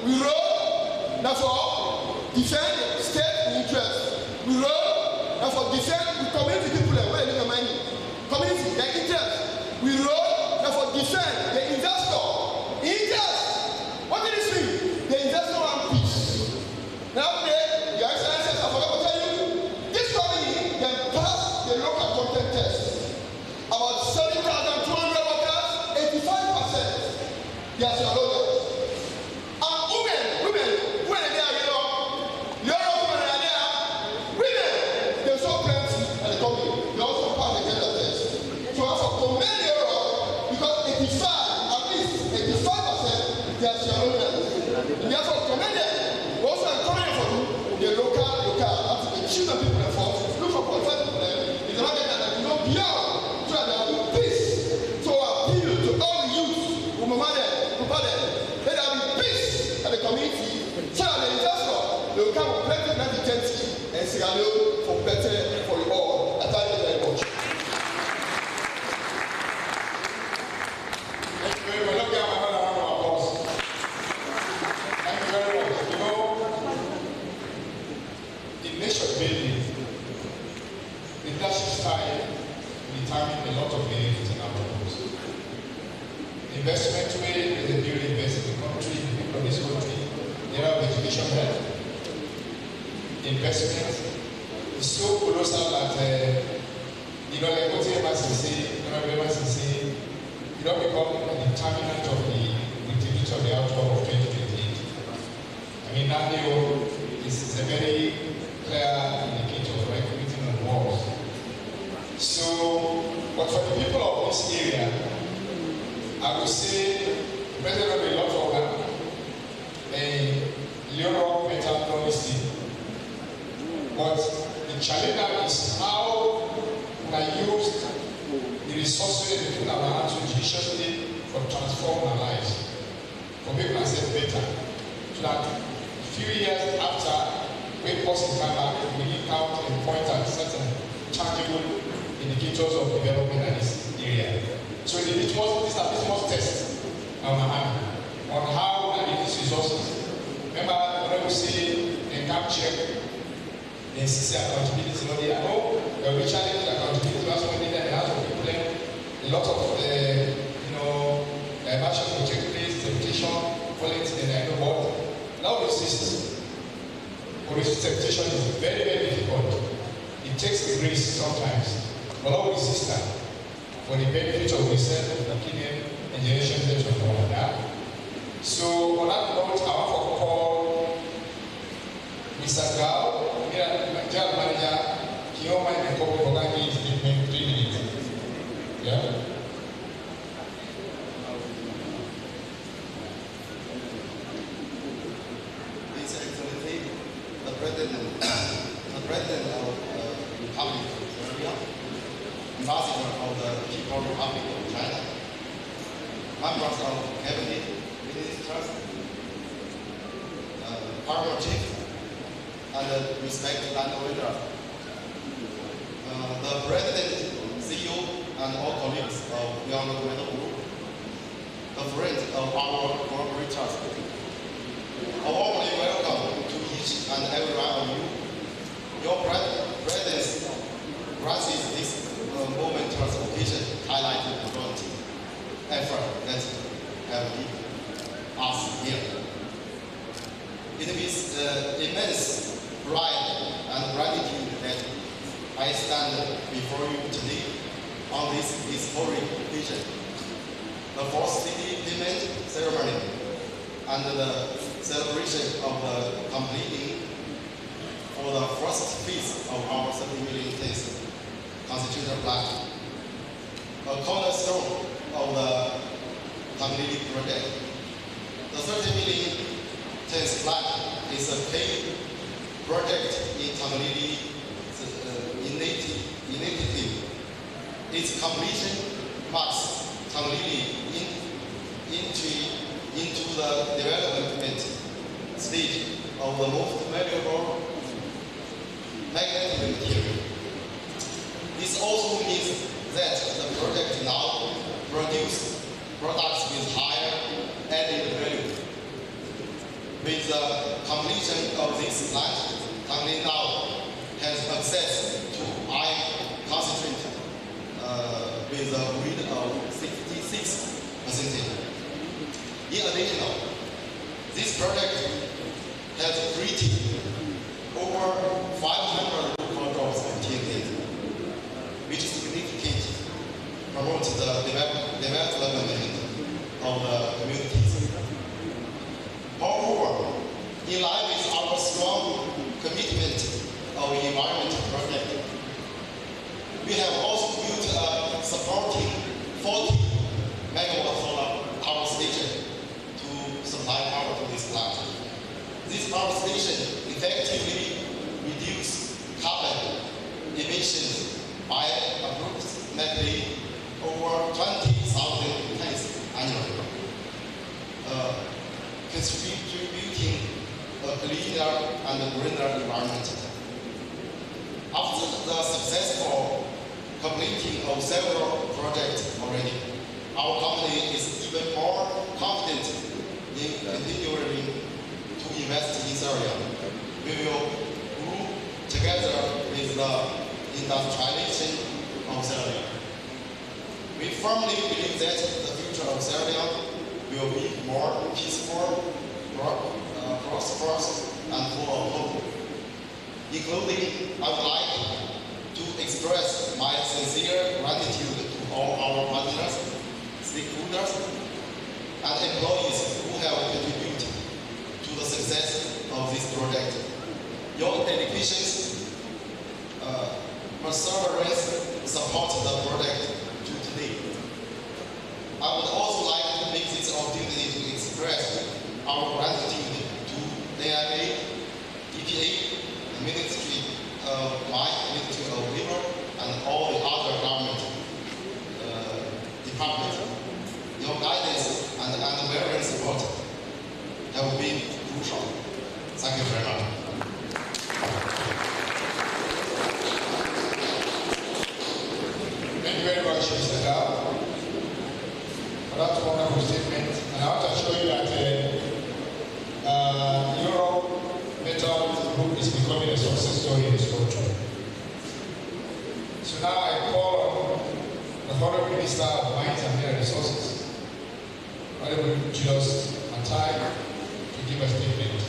we roll, therefore, defend state interest. We roll, therefore, defend the community people where they make money. Community, their interest. We roll, therefore, defend the investor. Interest. What did it mean? The investor want peace. Now, Your Excellency, I forgot to tell you, this company can pass the local content test. About 7,200 workers, 85%, they are shareholders. And women, when they are Europe women are there, women, they're so plenty at the company. They also pass the gender test. So I have to commend Europe because 85 time determine a lot of benefits in our purpose. Investment way is a new invest in the country, the people of this country, the area of education health. Investment is so colossal that like what Emerson say, you don't become a determinant of the utility of the outcome of 2028. I mean, that is a very clear indicator of recruiting on walls. So, but for the people of this area, I would say President of the Lord Program and Leon Metal Honesty. But the challenge is how I use the resources between our hands to judiciously for transform our lives, for making ourselves better. So that a few years after we person come back, we can count and point at certain tangible indicators of development in this area. So the litmus test on our hand on how we use resources. Remember when we say and capture the CC accountability, I know there will be challenges accountability, that's when they have to implement a lot of diversion will take place, temptation, politics, and I know what. Now resist. For resist temptation is very, very difficult. It takes grace sometimes. But now resist that for the benefit of yourself, the kingdom, and generations to come. So on that note, I want to call Mr. Gao, general manager, Kioma and Kobe Bogani statement 3 minutes. Yeah? His Excellency, the President of the Republic of Serbia, Ambassador of the People's Republic of China, members of Cabinet, ministers, partner chief, and respected landowners. The President, CEO, and all colleagues of Young Metal Group, the friends of our collaborators, a warmly welcome to each and every one of you. Your presence grants this momentous occasion highlighting the joint effort that have given us here. It is immense pride and gratitude that I stand before you today on this historic occasion. The fourth city payment ceremony and the celebration of the completing for the first phase of our 30 million tons concentrator plant, a cornerstone of the Tanglili project. The 30 million tons plant is a key project in Tanglili initiative. Its completion marks Tanglili into the development stage of the most valuable magnetic material. This also means that the project now produces products with higher added value. With the completion of this plant, Tanglili now has access to iron concentrate with a weight of 66%. In addition, this project has created over 500 local jobs and TNT, which significantly promotes the development of the communities. Moreover, in line with our strong commitment of environmental project, we have also built a supporting 40 megawatt solar power station to supply power to this plant. This power station effectively reduces carbon emissions by approximately over 20,000 tons annually, contributing a cleaner and greener environment. After the successful completing of several projects already, our company is even more confident in continuing to invest in this area. We will grow together with the industrialization of Sierra Leone. We firmly believe that the future of Sierra Leone will be more peaceful, prosperous, and full of hope. Including, I would like to express my sincere gratitude to all our partners, stakeholders, and employees who have contributed to the success of this project. Your dedication, perseverance support the project to today. I would also like to make this opportunity to express our gratitude to AIA, EPA, the Ministry of Labor, and all the other government departments. Your guidance and unwavering support have been crucial. Thank you very much. Thank you very much, Mr. Gao, for that wonderful statement. And I want to assure you that Europe Metal Group is becoming a success story in this country. So now I call on the Honorable Minister of Mines and Mineral Resources, Honorable Julius Matai, to give a statement.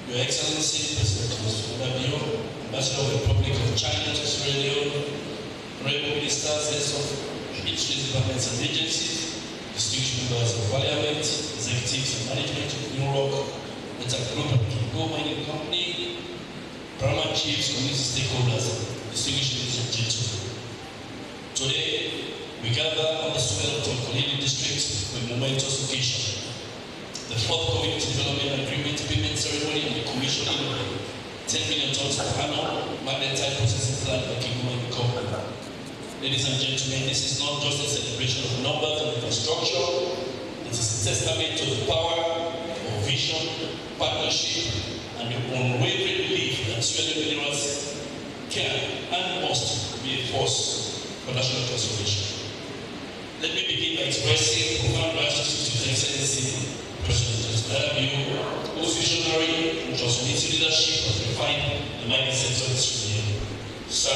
Your Excellency, President Mr. Ambassador of the Republic of China to Sierra Leone, Honorable Ministers, heads of each departments and agencies, distinguished members of Parliament, executives and management of New Rock, Metal Group and Kimco Mining Company, paramount chiefs, community stakeholders, distinguished ladies and gentlemen. Today, we gather on the soil of Tolkolili District for a momentous occasion. The fourth Community Development Agreement payment ceremony and the commissioning of the 10 million tons per annum magnetite processing plant by Kimco Mining Company. Ladies and gentlemen, this is not just a celebration of numbers and infrastructure, it is a testament to the power of vision, partnership, and the unwavering belief that Sierra Leone minerals can and must be a force for national transformation. Let me begin by expressing profound gratitude to His Excellency President Joseph, whose visionary and transformative leadership has refined the mining sector of Sierra Leone. Sir,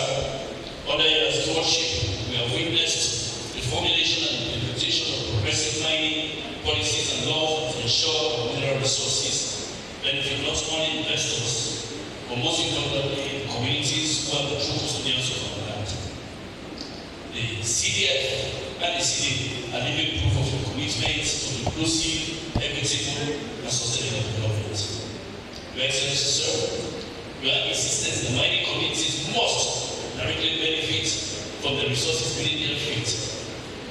under your stewardship, we have witnessed the formulation and implementation of progressive mining policies and laws that ensure mineral resources benefit not only investors, but most importantly, communities who are the true custodians of our land. The CDF and the CD are living proof of your commitment to inclusive, equitable, and sustainable development. Your Excellency, sir, your insistence that mining communities must directly benefit from the resources within their fleet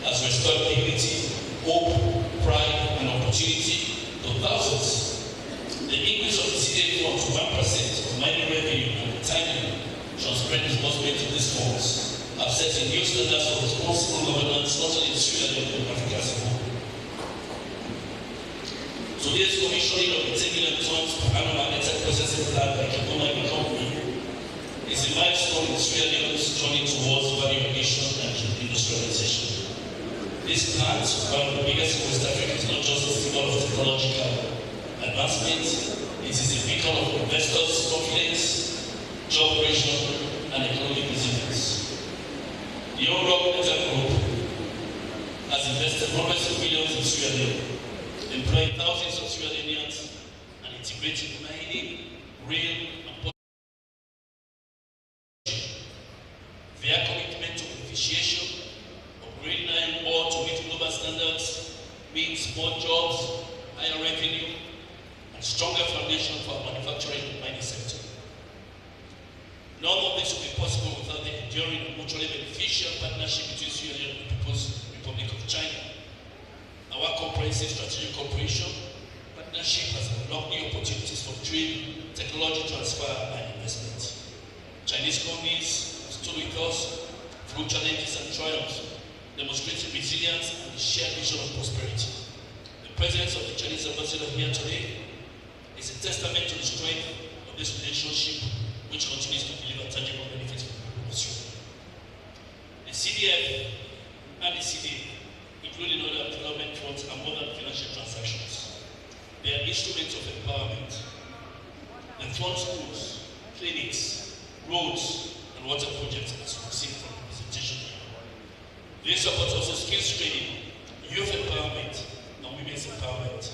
has restored dignity, hope, pride, and opportunity to thousands. The increase of the CDF fund to 1% of mining revenue and the timely, transparent disbursement of these funds have set a new standards for responsible governance not only in Sierra Leone but Africa as a whole. Today's commissioning of the 10 million tons per annum magnetite processing plant by Kimco Mining Company is a milestone in Sierra Leone's journey towards value addition and industrialization. This plant, one of the biggest in West Africa, is not just a symbol of technological advancement, it is a beacon of investors' confidence, job creation, and economic resilience. The Europe Metal Group has invested hundreds of millions in Sierra Leone, employing thousands of Sierra Leoneans and integrating mining, rail, and their commitment to beneficiation, upgrading iron ore to meet global standards, means more jobs, higher revenue, and stronger foundation for our manufacturing and mining sector. None of this would be possible without the enduring and mutually beneficial partnership between Sierra Leone and the People's Republic of China. Our comprehensive strategic cooperation partnership has unlocked new opportunities for trade, technology transfer, and investment. Chinese companies have stood with us through challenges and triumphs, demonstrating resilience and a shared vision of prosperity. The presence of the Chinese ambassador here today is a testament to the strength of this relationship, which continues to deliver tangible benefits for the people of CDF and the CDA, including other development funds and modern financial transactions. They are instruments of empowerment. They fund schools, clinics, roads, and water projects as we've seen from the presentation here. They support also skills training, youth empowerment, and women's empowerment.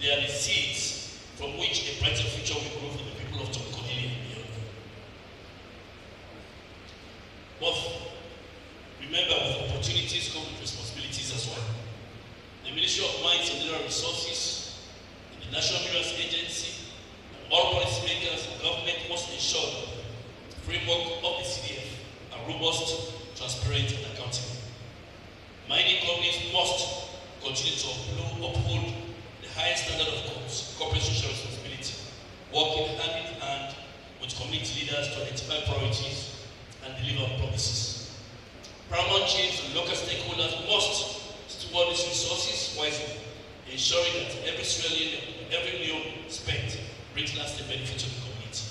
They are the seeds from which a brighter future will grow for the people of Tomkodili and beyond. But remember, with opportunities come with responsibilities as well. The Ministry of Mines and Mineral Resources, the National Minerals Agency, and all policymakers and government must ensure that the framework of the CDF are robust, transparent, and accountable. Mining companies must continue to uphold the highest standard of corporate social responsibility, working hand in hand with community leaders to identify priorities and deliver on promises. Paramount chiefs and local stakeholders must steward these resources wisely, ensuring that every million spent brings lasting benefit to the community.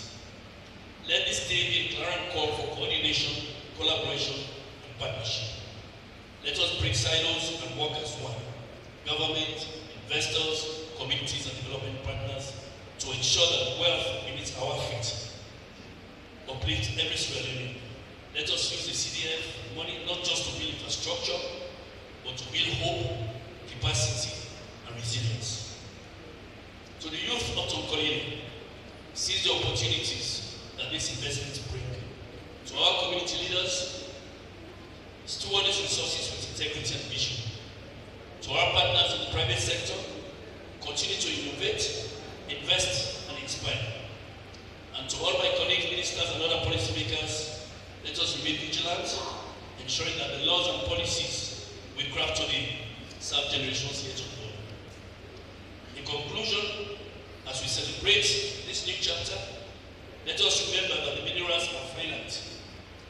Let this day be a clarion call for coordination, collaboration, and partnership. Let us break silos and work as one. Government, investors, communities, and development partners to ensure that wealth beneath our feet uplifts every Sierra Leonean. Let us use the CDF money not just to build infrastructure, but to build hope, capacity, and resilience. To the youth of Tomkodili, seize the opportunities that these investments bring. To our community leaders, steward these resources with integrity and vision. To our partners in the private sector, continue to innovate, invest, and inspire. And to all my colleagues, ministers, and other policymakers, let us remain vigilant, ensuring that the laws and policies we craft today serve generations yet unborn. In conclusion, as we celebrate this new chapter, let us remember that the minerals are finite,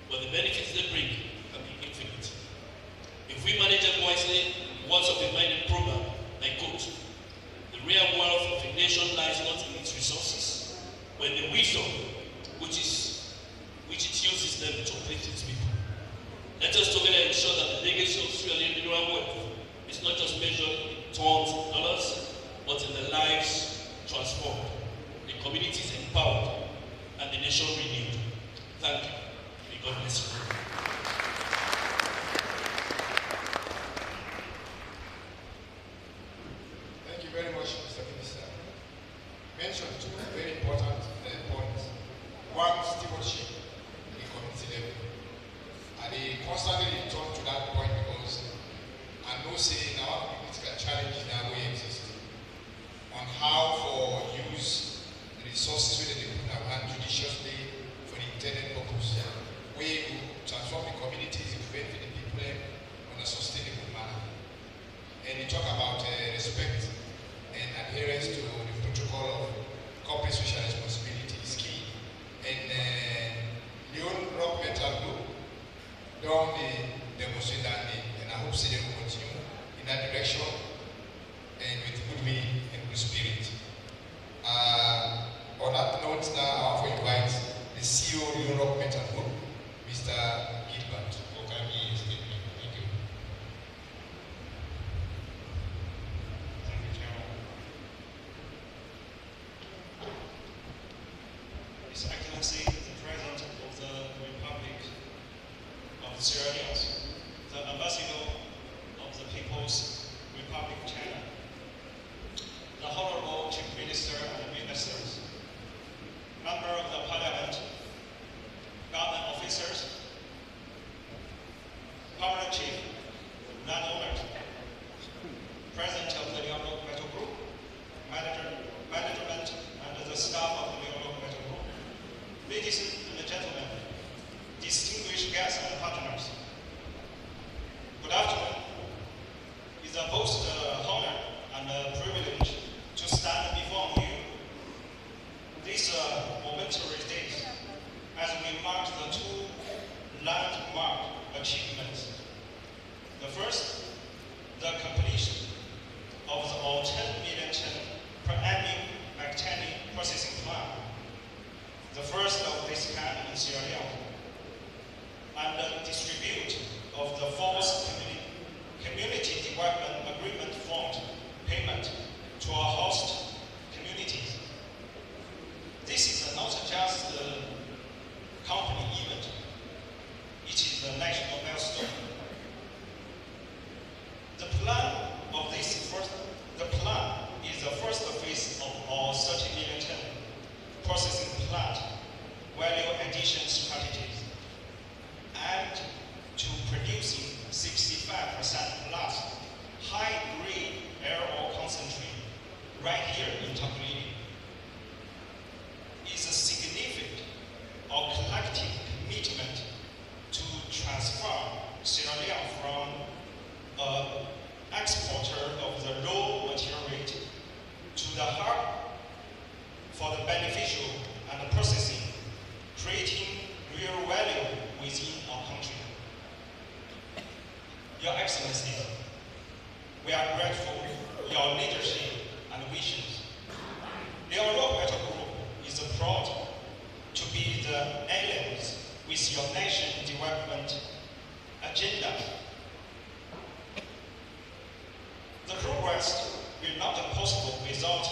but the benefits they bring can be infinite. If we manage them wisely, words of the mining program, I quote, the real wealth of a nation lies not in its resources, but in the wisdom which it uses them to uplift its people. Let us together ensure that the legacy of Sierra Leone mineral wealth is not just measured in tons of dollars, but in the lives transformed, the communities empowered, and the nation renewed. Thank you. May God bless you. Thank you very much, Mr. Minister. Mentioned two very important points. One, stewardship at the community level. And they constantly return to that point because I know saying our political challenge that way exists on how for use the resources where they put our hand judiciously for the intended purpose. We will transform the communities to benefit the people on a sustainable manner. And we talk about respect and adherence to the protocol of corporate social responsibility is key. And Leon Rock Metal Group done the demonstration that day, and I hope they will continue in that direction and with good will and good spirit. On that note, now I want to invite the CEO of Leon Rock Metal Group, Mr. Gilbert Okami. Thank you. His Excellency, the President of the Republic of Sierra Leone, the Ambassador of the People's Republic of China, the Honorable Chief Minister and Ministers, Member of the Parliament, government officers, Permanent Chief, landowners, President of the Leon Rock Metal Group, management, and the staff of the Leon Rock Metal Group. Ladies and gentlemen, distinguished guests and partners, good afternoon. It's both an honor and a privilege to stand before you these momentary days as we mark the two landmark achievements. The first, the completion of the 10 million ton per annum Mactani processing plant, the first of this kind in Sierra Leone, and distribute of the Falls Community Development Agreement Fund payment to our host communities. This is not just a company event, it is a national milestone. The plan is the first phase of our 30 million ton processing plant value addition strategies, and to producing 65% plus high-grade air oil concentrate right here in Takoradi. Is a significant or collective commitment to transform Sierra Leone from an exporter of the raw material to the hub for the beneficial and the processing, creating real value within our country. Your Excellency, we are grateful for your leadership and visions. Leon Rock Metal Group is proud to be the allies with your nation development agenda. The progress will not be possible without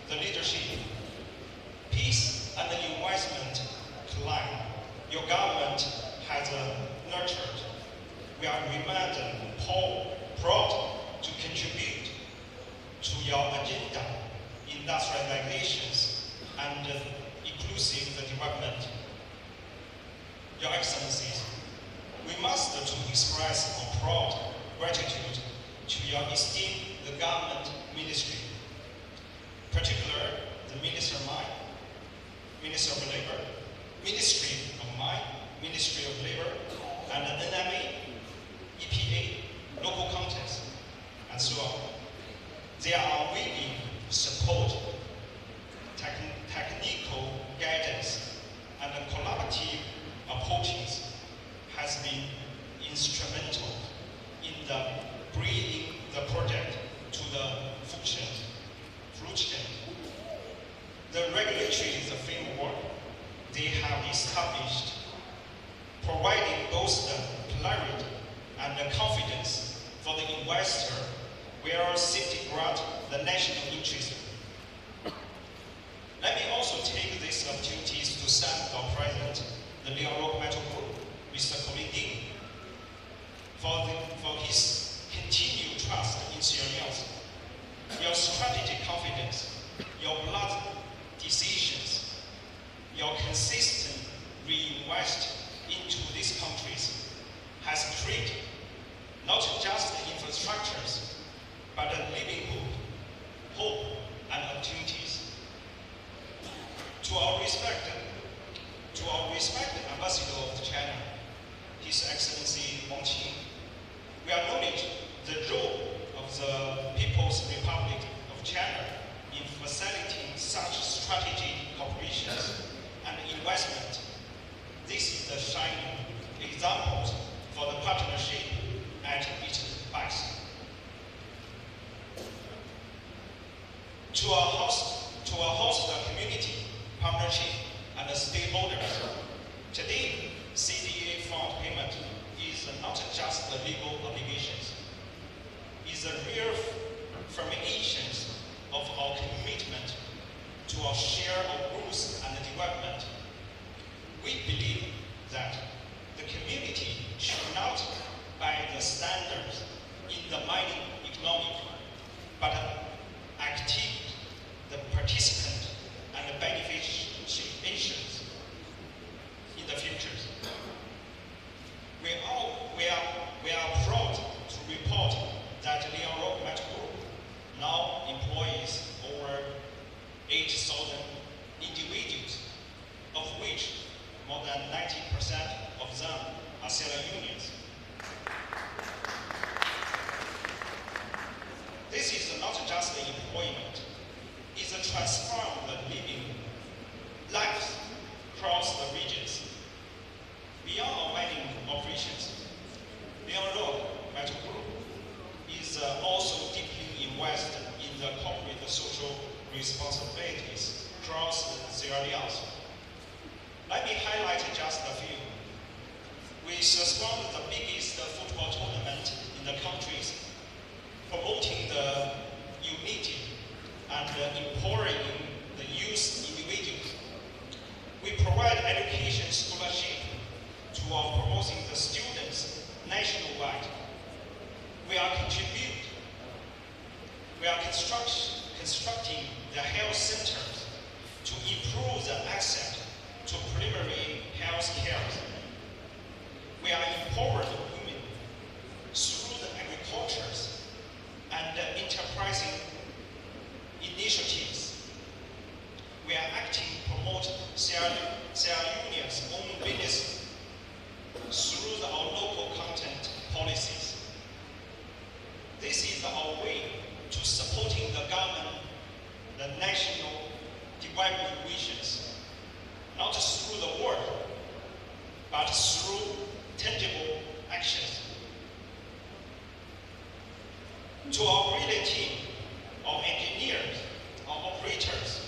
the leadership, peace, and the investment climate your government has nurtured. We are remain proud to contribute to your agenda, industrializations, and inclusive development. Your Excellencies, we must to express our proud gratitude to your esteemed the government ministry, particularly the Minister of Mine, Minister of Labor, Ministry of Mine, Ministry of Labor, and the NMA, EPA, local contents, and so on. They are unwavering support, technical guidance, and collaborative approaches has been instrumental in the bringing the project to the fruition. The regulatory framework they have established, providing both the clarity and the confidence for the investor, will safeguard the national interest. Let me also take this opportunity to thank our President, the Leon Rock Metal Group, Mr. Colin Ding, for his continued trust in Sierra Leone, your strategic confidence, your blood decisions, your consistent reinvest into these countries has created not just the infrastructures, but the livelihood, hope, and opportunities. To our respected Ambassador of China, His Excellency Wang Qing, we acknowledge the role of the People's Republic of China in facilitating such strategic cooperations and investment. This is the shining example for the partnership at its best. To our host community, partnership, and the stakeholders, today CDA fund payment is not just the legal obligations, it's a reaffirmation of our commitment to our share of growth and development. We believe that the community should not buy the standards in the mining economy, but active the participant and the beneficiaries in the future. We are proud to report that Leon Rock Metal Group now employs over 8,000 individuals, of which more than 90% of them are Sierra Leoneans. This is not just the employment, it's a transform the living lives across the regions. Beyond our mining operations, Leon Rock Metal Group is also deeply invested in the corporate social responsibilities across Sierra Leone. Let me highlight just a few. With is one of the biggest football tournament in the countries, promoting the unity and empowering the youth individuals. We provide education scholarship to promoting the students nationwide. We are constructing the health centers to improve the access to primary health care. We are empowering women through the agricultures and enterprising initiatives. We are acting to promote Sierra Leone's own business through our local content policies. This is our way to supporting the government, the national development visions, not through the word, but through tangible actions. To our brilliant team, our engineers, our operators,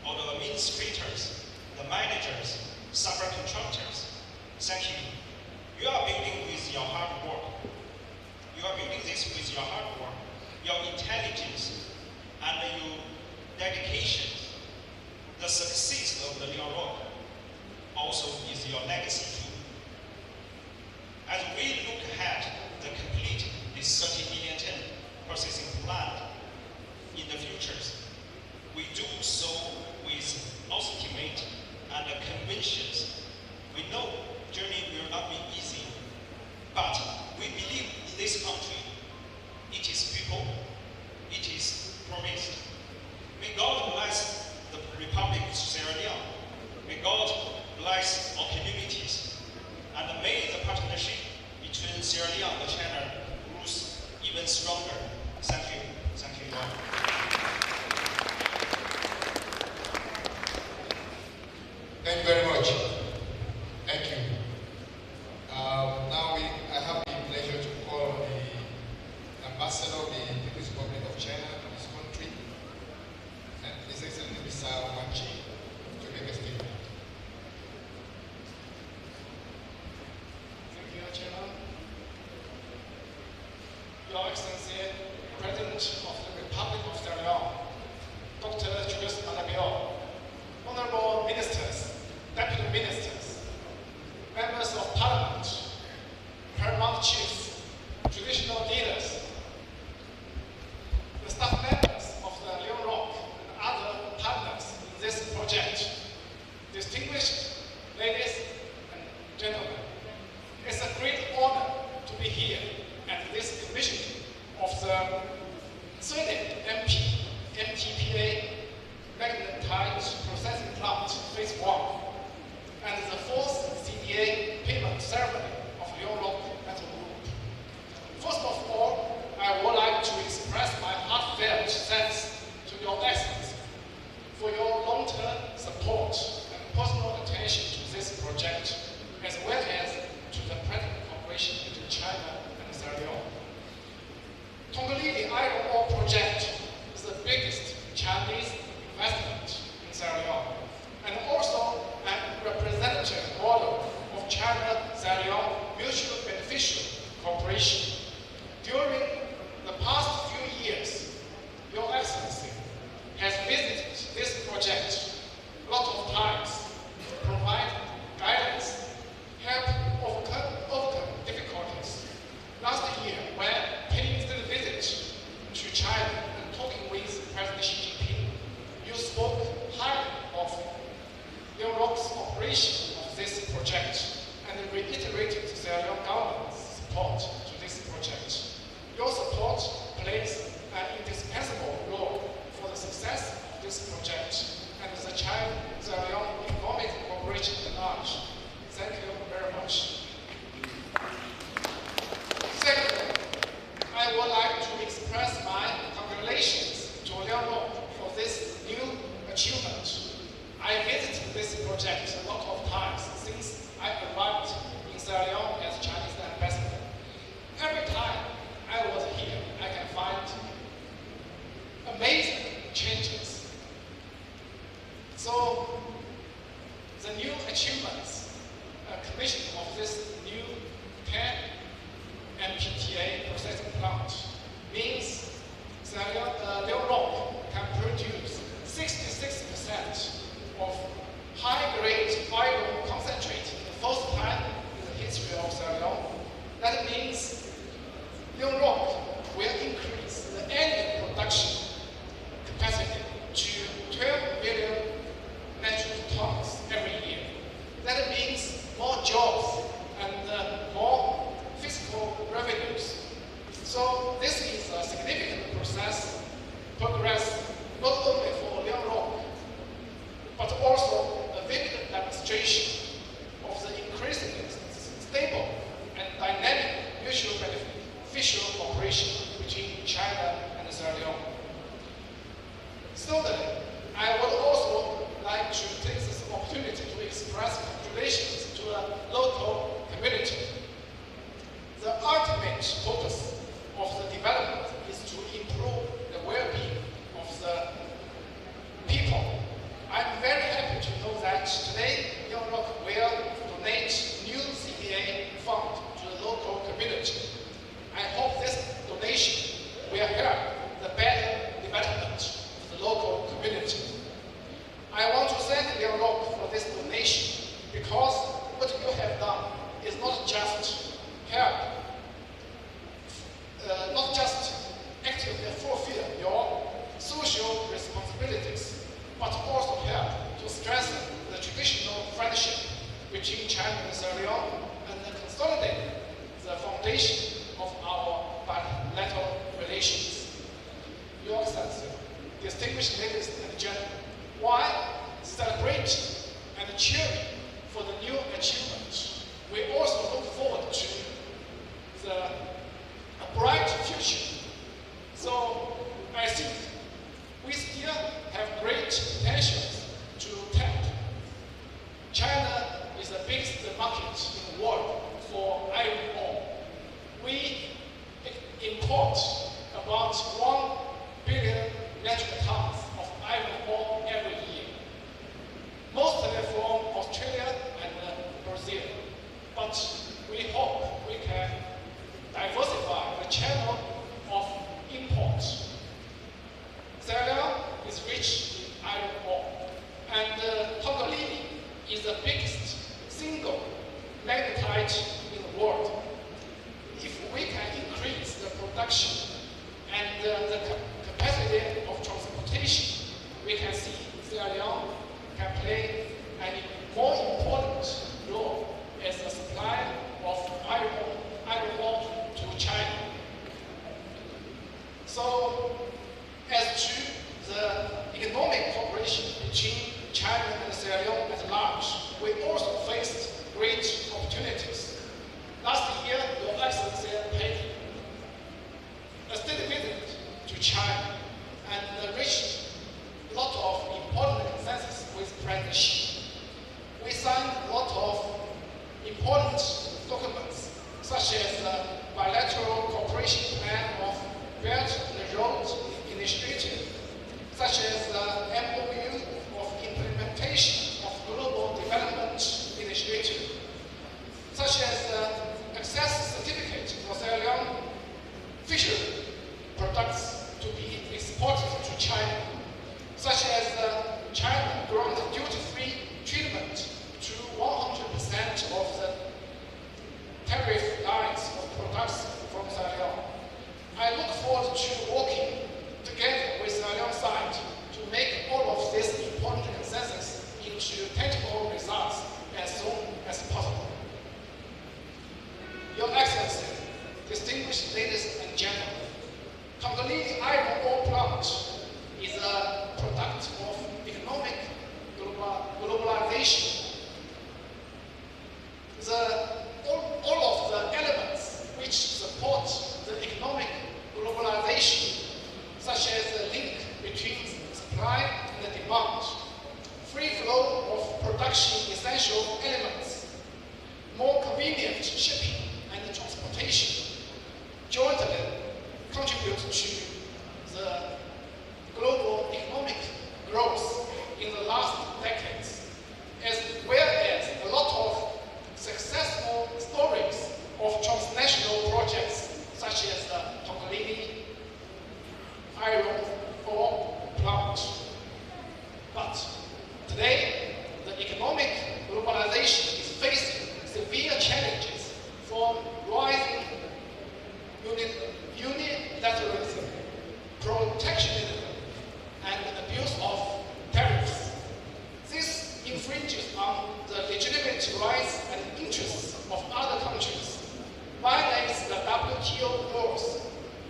our administrators, the managers, subcontractors, thank you. You are building with your hard work. You are building this with your hard work, your intelligence, and your dedication. The success of the Leon Rock also is your legacy too. As we look ahead to complete this 30 million ton processing plant in the futures, we do so with ultimate and convictions. We know journey will not be easy, but we believe in this country. It is people, it is promised. May God bless the Republic of Sierra Leone. May God bless our communities. And may the partnership between Sierra Leone and China grows even stronger. Thank you. Thank you all. Thank you very much. Thank you. Now I have the pleasure to call on the Ambassador of the People's Republic of China to this country, and His Excellency Mr. Wang Chi, to make a statement. Thank you, Chairman. Your Excellency, President of the Republic of Sierra Leone, Dr. Julius Maada, Honorable Ministers, Deputy Ministers, Members of Parliament, Paramount Chiefs, traditional leaders, the staff members of the Leon Rock and other partners in this project, distinguished ladies and gentlemen, it's a great honor to be here at this commissioning of the 30th MTPA magnetite processing plant phase 1 and the 4th CDA payment ceremony of Leon Rock Metal Group. First of all, I would like to express my heartfelt thanks to your Excellency for your long-term support and personal attention to this project, as well as to the practical cooperation between China and Sierra Leone. Tongolele Iron Ore Project is the biggest Chinese investment in Sierra Leone, and also a representative model of China-Sierra Leone mutual beneficial cooperation. During the past few years, Your Excellency has visited this project a lot of times to provide guidance, help overcome difficulties. Last year, when paying the visit to China and talking with President Xi Jinping, you spoke highly of Leon Rock's operation of this project and reiterated the Sierra Leone government's support to this project. That means Young Rock will increase the annual production capacity to 12 million metric tons every year. That means more jobs and more fiscal revenues. So this is a significant progress, not only for Liang Rock, but also a vivid demonstration of the increasingly stable and dynamic mutual beneficial cooperation between China and Sierra Leone. Thirdly, I would also like to take this opportunity to express congratulations to the local community. The ultimate focus of the development is to improve the well-being of the people. I'm very happy to know that today Young Rock will donate new CPA fund to the local community. I hope this donation will help the better development of the local community. I want to thank Young Rock for this donation because what you have done is not just help, not just actively fulfill your social responsibilities, but also help to strengthen the traditional friendship between China and Sierra Leone and consolidate the foundation of our bilateral relations. Your Excellency, distinguished ladies and gentlemen, while celebrating and cheering for the new achievement, we also look forward to a bright future. So I think we still have great potentials to tap. China is the biggest market in the world for iron ore. We import about 1 billion metric tons of iron ore every year, mostly from Australia and Brazil. But we hope we can diversify the channel of imports. Sierra Leone is rich in iron ore, and Tongolele is the biggest single magnetite in the world. If we can increase the production and the capacity of transportation, we can see Sierra Leone can play an more important role as a supplier of iron ore to China. So, as to the economic cooperation between China and Sierra Leone at large, we also faced great opportunities. Last year, Your Excellency paid a steady visit to China and reached a lot of important consensus with President Xi. We signed a lot of important documents, such as the bilateral cooperation plan of Belt and Road Initiative, such as the MOU of implementation of Global Development Initiative, such as the access certificate for Sierra Leone fishery products to be exported to China, such as the China grant duty-free treatment to 100% of the tariff lines of products from Sierra Leone. I look forward to working together with Sierra Leone side to make all of this important consensus into tangible results as soon as possible. Your Excellency, distinguished ladies and gentlemen, Tongolele iron ore plant is a product of economic globalization. All of the elements which support the economic globalization, such as the link between supply and the demand, free flow of production essential elements, more convenient shipping and transportation, jointly contribute to the global economic growth in the last decades, as well as a lot of successful stories of transnational projects such as the Tongolele iron ore plant. But today, the economic globalization is facing severe challenges from rising unilateralism, protectionism, and abuse of tariffs. This infringes on the legitimate rights and interests of other countries, violates the WTO rules,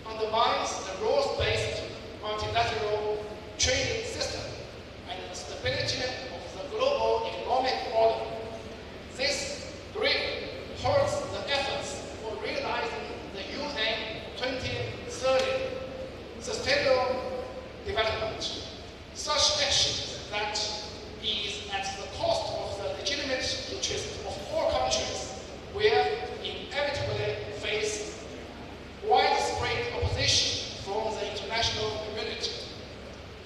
undermines the rules-based multilateral trading system, and the stability of the global economic order. This greatly hurts the efforts for realizing the UN 2030 Sustainable Development. Such action that is at the cost of the legitimate interests of all countries will inevitably face widespread opposition from the international community.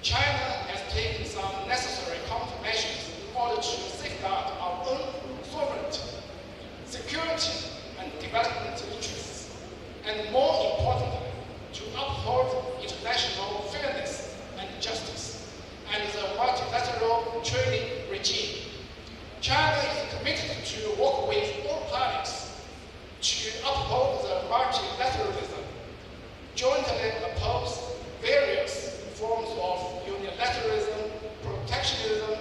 China has taken some necessary countermeasures in order to safeguard our own sovereignty, security, and development interests, and more importantly, to uphold international fairness and justice, and the multilateral trading regime. China is committed to work with all parties to uphold the multilateralism, jointly oppose various forms of unilateralism, protectionism,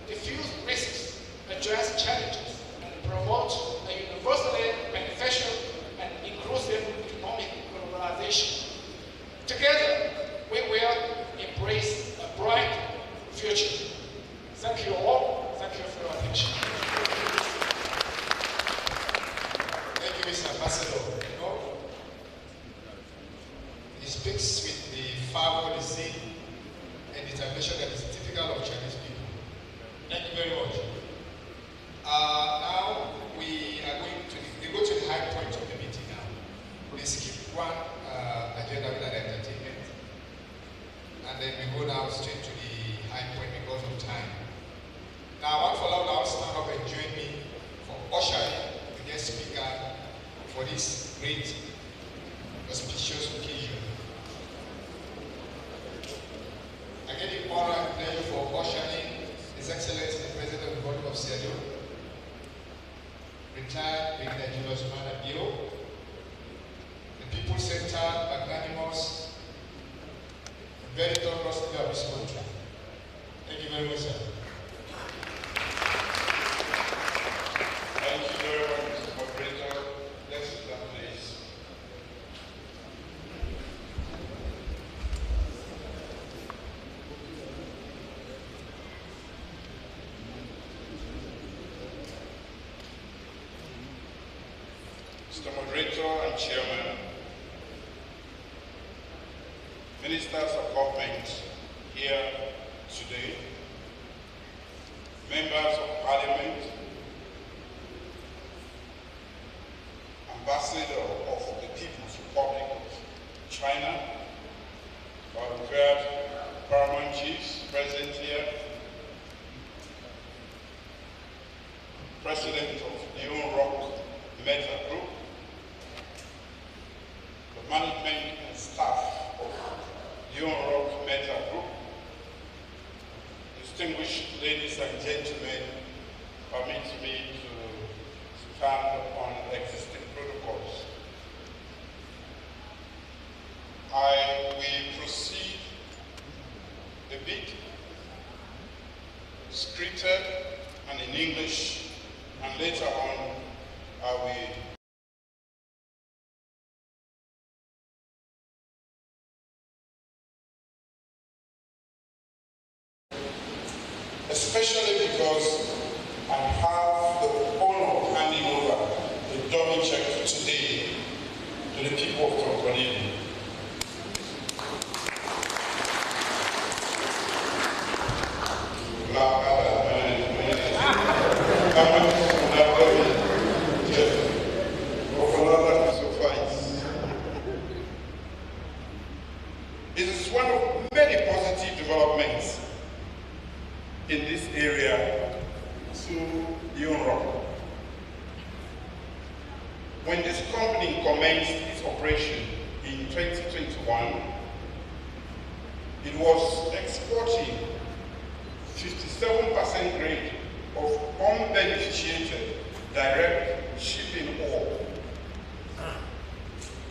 diffuse risks, address challenges, and promote a universally beneficial and inclusive economic globalization. Together, we will embrace a bright future. Thank you all. Thank you for your attention. Thank you, Mr. Ambassador. You know, he speaks with the fervor, the zeal, and determination that is typical of Chinese people. Thank you very much. Now we are going to go to the high point of the meeting now. We skip one agenda with an entertainment, and then we go now straight to the high point because of time. Now, one fellow now stand up and join me for ushering the guest speaker for this great, auspicious occasion. I get the honor and pleasure for ushering His Excellency the President of the Republic of Sierra Leone, retired Brigadier General Ousmane Abio, the people-centered, magnanimous, very thorough leader of this country. Thank you very much, sir. Thank you very much, Mr. Moderator. Let's sit down, please. Mr. Moderator and Chairman, Ministers of Government here today, Members of Parliament, Ambassador of the People's Republic of China, our revered paramount chiefs present here, President of Leon Rock Metal Group, the management and staff of Leon Rock Metal Group, distinguished ladies and gentlemen, permit me to stand on existing protocols. I will proceed a bit scripted and in English, and later on I will especially because I have the honor of handing over the dummy check today to the people of Tonkonini. It is one of many positive developments in this area to Leon Rock. When this company commenced its operation in 2021, it was exporting 57% grade of unbeneficiated direct shipping ore,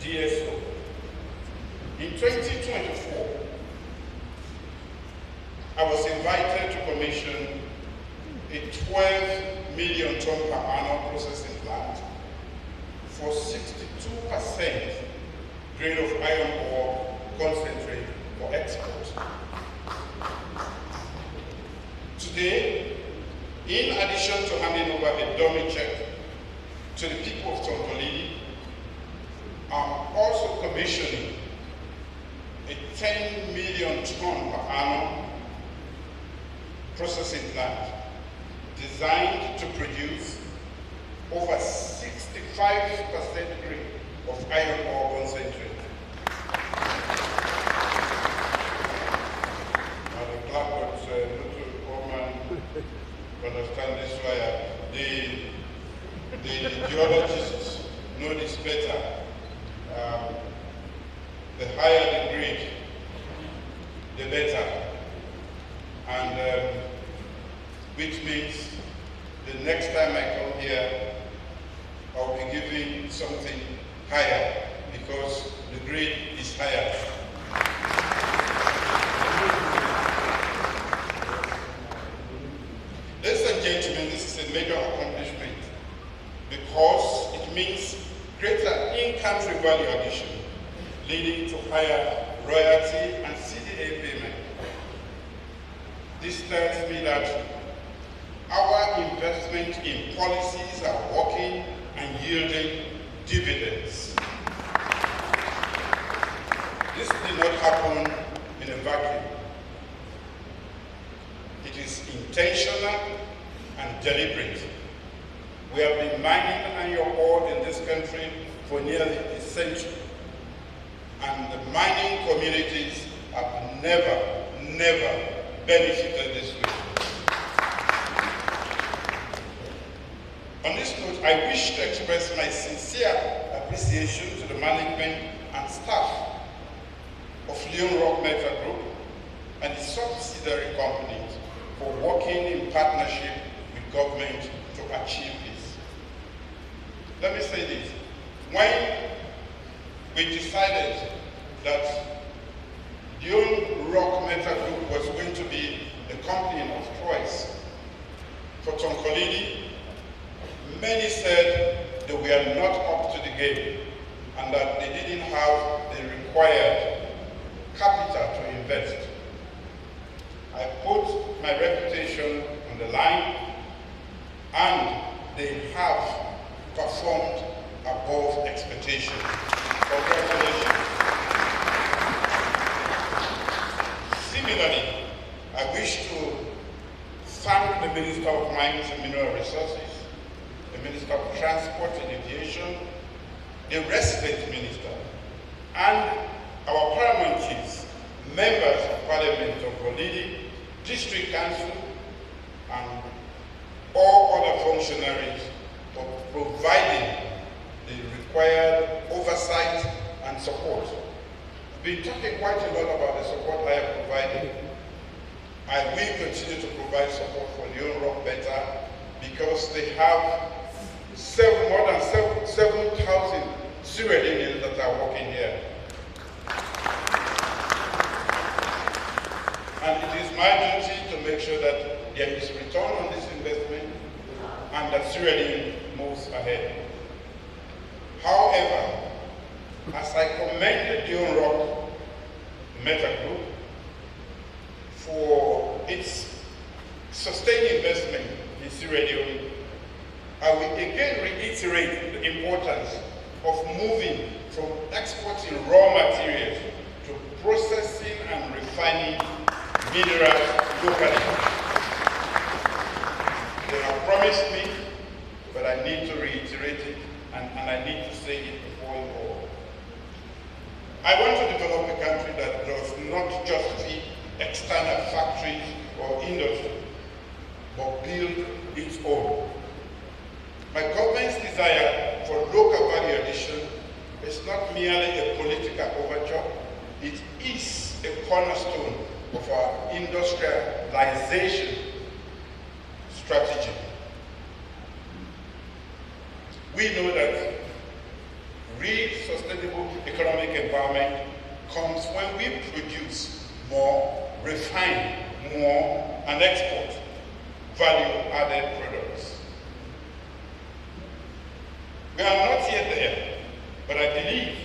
DSO, In 2024, I was invited to commission a 12 million ton per annum processing plant for 62% grade of iron ore concentrate for export. Today, in addition to handing over a dummy check to the people of Tonkolili, I'm also commissioning a 10 million ton per annum processing plant designed to produce over 65% grade of iron ore concentrate. The Blackwood little woman understand this why the geologists know this better. The higher the grade, the better. And which means the next time I come here, I'll be giving something higher because the grade is higher. Ladies and gentlemen, this is a major accomplishment because it means greater in-country value addition, leading to higher royalty and CDA payment. This tells me that our investment in policies are working and yielding dividends. This did not happen in a vacuum. It is intentional and deliberate. We have been mining iron ore in this country for nearly a century, and the mining communities have never benefited this way. On this note, I wish to express my sincere appreciation to the management and staff of Leon Rock Metal Group and its subsidiary companies for working in partnership with government to achieve this. Let me say this. When we decided that Leon Rock Metal Group was going to be the company of choice for Tonkolili, many said they were not up to the game and that they didn't have the required capital to invest. I put my reputation on the line, and they have performed above expectation. Congratulations. Similarly, I wish to thank the Minister of Mines and Mineral Resources, the Minister of Transport and Aviation, the resident minister, and our paramount chiefs, members of Parliament of Bolidi, District Council, and all other functionaries for providing the required oversight and support. I've been talking quite a lot about the support I have provided. I will continue to provide support for Leon Rock Better because they have more than 7,000 Sierra Leoneans that are working here. And it is my duty to make sure that there is return on this investment and that Sierra Leone moves ahead. However, as I commended Leon Rock Metal Group for its sustained investment in Sierra Leone, I will again reiterate the importance of moving from exporting raw materials to processing and refining minerals locally. They have promised me, but I need to reiterate it and I need to say it before you all. I want to develop a country that does not just feed external factories or industry, but build its own. My government's desire for local value addition is not merely a political overture, it is a cornerstone of our industrialization strategy. We know that real sustainable economic empowerment comes when we produce more, refine more, and export value-added products. We are not yet there, but I believe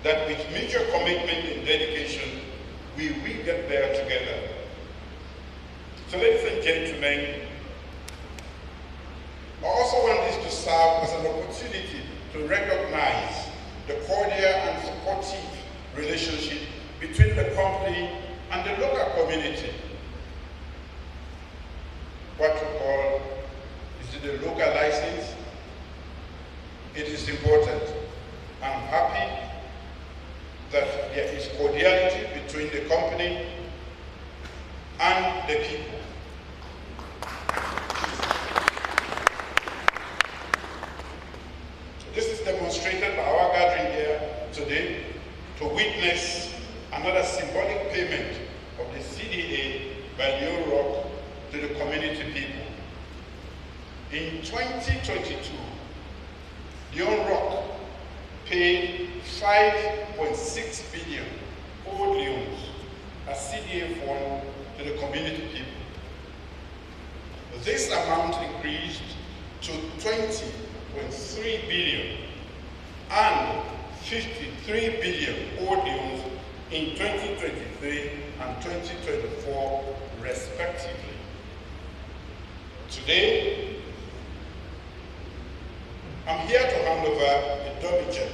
that with mutual commitment and dedication, we will get there together. So ladies and gentlemen, I also want this to serve as an opportunity to recognize the cordial and supportive relationship between the company and the local community. What we call, is it a local license? It is important. I'm happy that there is cordiality between the company and the people. This is demonstrated by our gathering here today to witness another symbolic payment of the CDA by Leon Rock to the community people. In 2022, Leon Rock paid 5.6 billion old loans as CDA fund to the community people. This amount increased to 20.3 billion and 53 billion old loans in 2023 and 2024 respectively. Today, I'm here to hand over a dummy check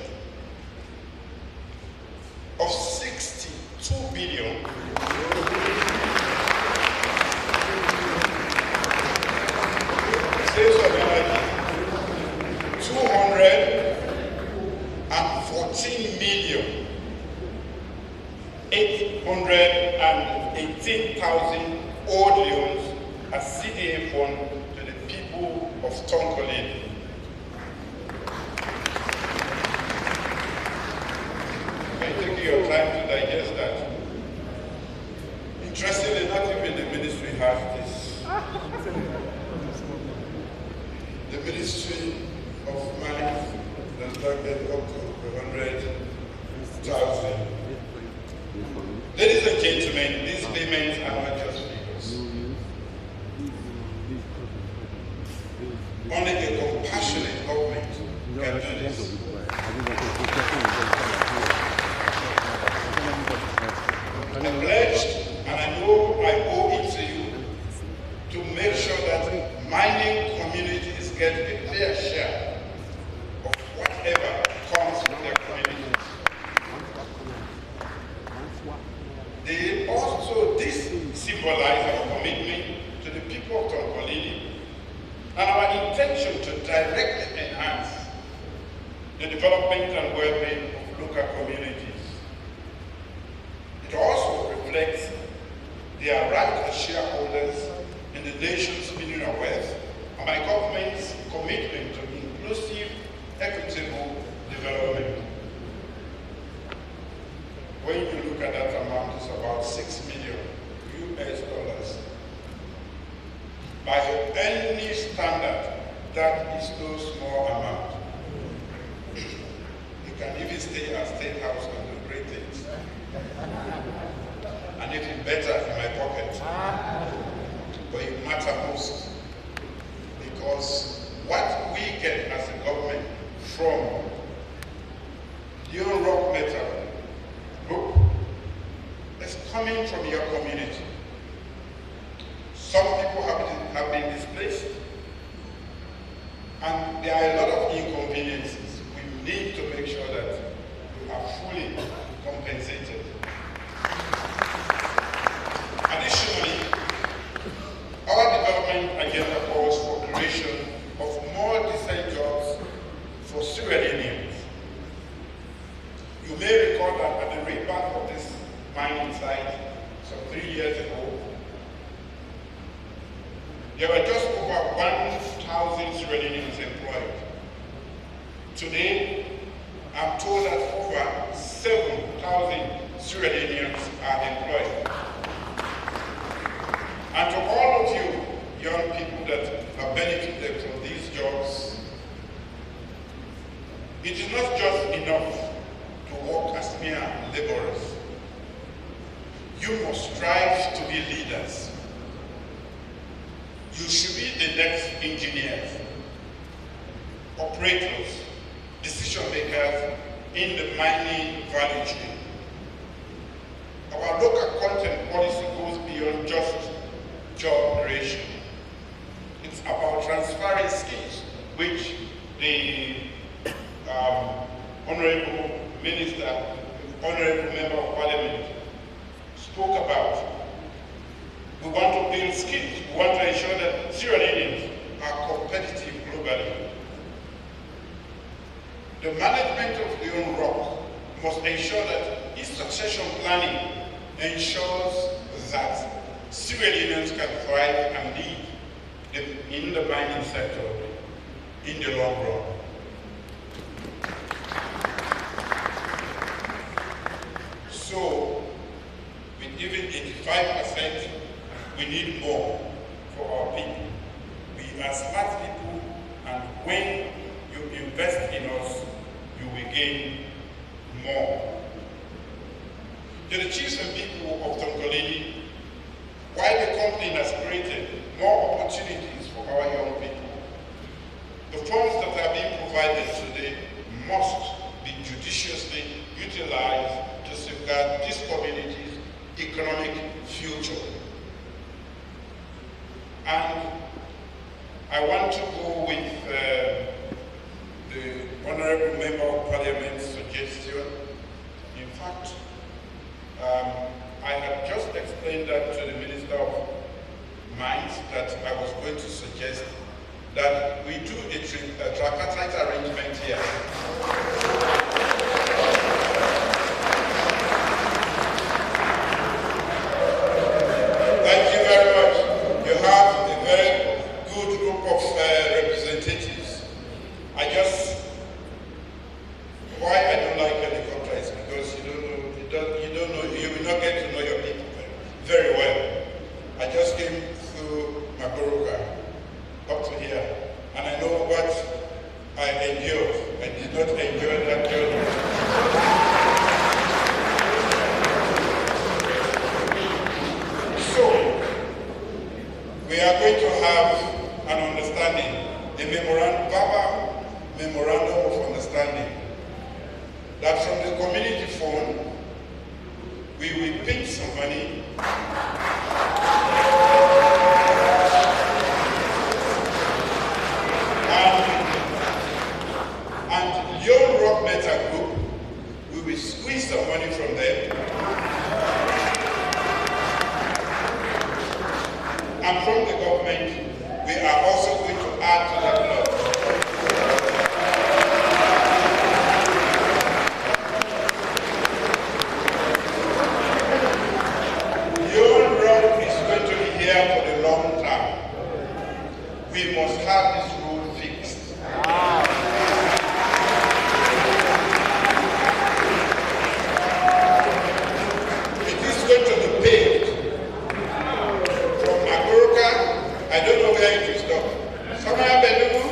of 62 billion sales organization 214 million 818,000 old loans as CDA fund to the people of Tonkolini. Take your time to digest that. Interestingly, not even the ministry has this. The Ministry of Mines does not get up to 100,000. Ladies and gentlemen, these payments are not just figures. Only a compassionate government can do this. I pledged, and I know I owe it to you, to make sure that mining communities get a fair share of whatever comes from their communities. This symbolizes our commitment to the people of Tonkolini and our intention to directly enhance the development and well-being of local communities. It also reflects their right as shareholders in the nation's mineral wealth and my government's commitment to inclusive, equitable development. When you look at that amount, it's about $6 million US. By any standard, that is no small amount. You can even stay at State House and do great things. And even better in my pocket. But it matters most. Because what we get as a government from Leon Rock Metal Group is coming from your community. Some people have been displaced, and there are a lot of inconveniences. We need to make sure that we are fully compensated. Additionally, our development agenda calls for creation of more decent jobs for Sierra-Leoneans. You may recall that at the rebound of this mining site some 3 years ago, there were just over 1,000 Sierra-Leoneans employed. Today, I'm told that over 7,000 Sierra-Leoneans are employed. And to all of you young people that have benefited from these jobs, it is not just enough to work as mere laborers. you must strive to be leaders. You should be the next engineers, operators, decision makers in the mining value chain. Our local content policy goes beyond just job creation. It's about transferring skills, which the Honorable Minister, Honorable Member of Parliament spoke about. We want to build skills. We want to ensure that Sierra Leoneans are competitive globally. The management of Leon Rock must ensure that its succession planning ensures that Sierra Leoneans can thrive and lead in the mining sector in the long run. So, with even 85%, we need more for our people. We are smart people, and when you invest in us, you will gain more. To the chiefs and people of Tongolini, while the company has created more opportunities for our young people, the funds that are being provided today must be judiciously utilized to safeguard this community's economic future. And I want to go with the Honorable Member of Parliament's suggestion. In fact, I had just explained that to the Minister of Mines that I was going to suggest that we do a tripartite arrangement here. Thank you very much. You have a very good group of representatives. Why I don't like helicopter is because you will not get to know your people very well. I just came through Magoroka up to here, and I know what I endured. I did not enjoy that journey. So, we are going to have an understanding, a verbal memorandum of understanding, that from the community fund, we will pick some money and Leon Rock Metal Group, we will squeeze some money from them. And from the government, we are also going to add to that lot. Leon Rock is going to be here for the long term. We must have this road fixed. It is going to be paved from Magoroka. I don't know where it will stop. Somewhere Benugu.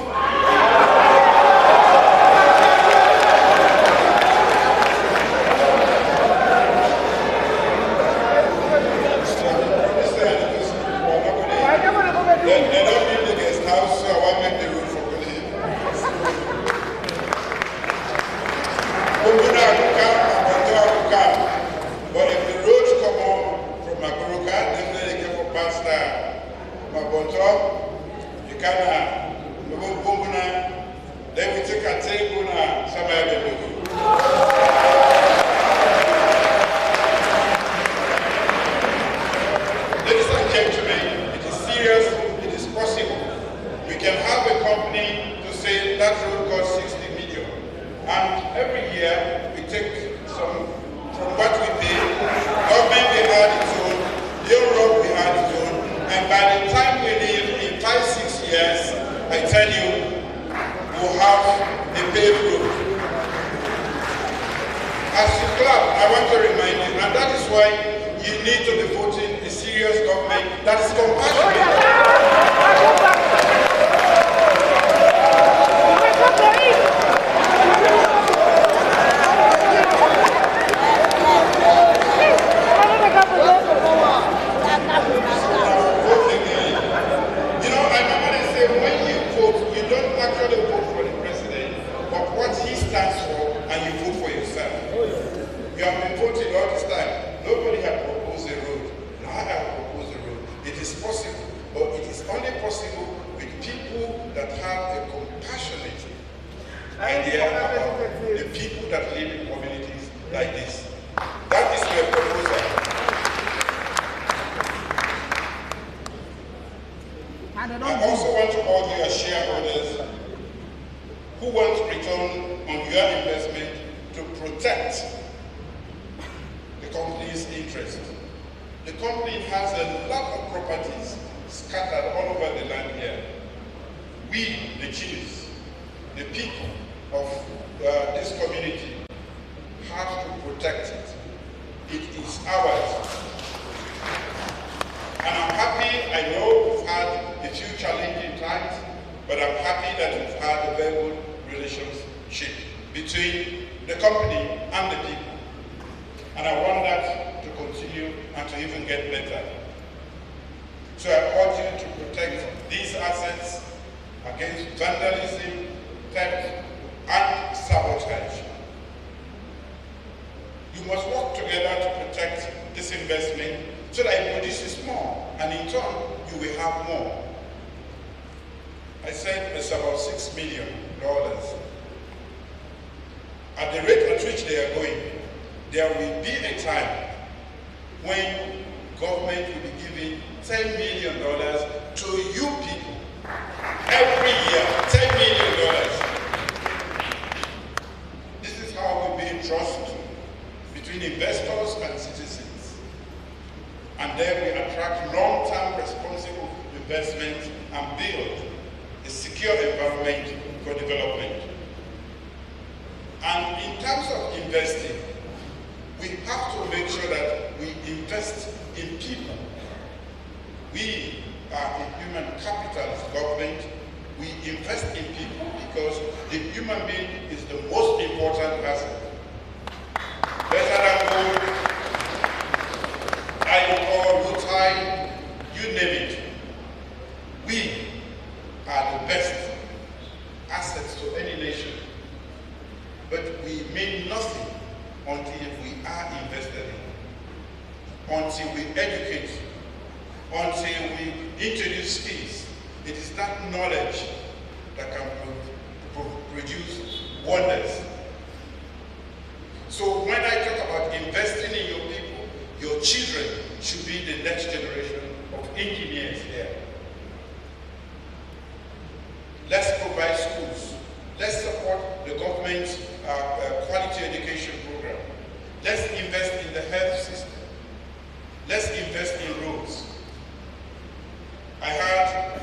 They don't need the guest house, so I want to make the road for police. But if the roads come on from Magoroka, definitely get for Pastor Mabonto, you can then we take a table now, somewhere. Ladies and gentlemen, it is serious, it is possible. We can have a company to say that road costs 60 million. And every year, we take some from what we pay. Government will add its own, Leon Rock will add its own. And by the time we leave, in 5-6 years, I tell you, we'll have a paved road. As you clap, I want to remind you, and that is why you need to be voting a serious government that is compassionate. You have been voting all this time. Nobody had proposed a road. Now I have proposed a road. It is possible, but it is only possible with people that have a compassionate idea about the people that live in communities like this. That is my proposal. I also want to urge your shareholders who want return on your investment to protect the company's interest. The company has a lot of properties scattered all over the land here. We, the chiefs, the people of this community, have to protect it. It is ours. And I'm happy, I know we've had a few challenging times, but I'm happy that we've had a very good relationship between the company and the people. And I want that to continue and to even get better. So I urge you to protect these assets against vandalism, theft, and sabotage. You must work together to protect this investment so that it produces more, and in turn, you will have more. I said it's about $6 million. At the rate at which they are going, there will be a time when government will be giving $10 million to you people. Every year, $10 million. This is how we build trust between investors and citizens. And then we attract long-term responsible investment and build a secure environment for development. And in terms of investing, we have to make sure that we invest in people. We are a human capitalist government. We invest in people because the human being is the most important asset. Better than gold, iron ore, rutile, you name it. We are the best assets to any nation. But we mean nothing until we are invested in, until we educate, until we introduce skills. It is that knowledge that can produce wonders. So when I talk about investing in your people, your children should be the next generation of engineers here. Let's provide schools. Let's support the government's quality education program. Let's invest in the health system. Let's invest in roads. I had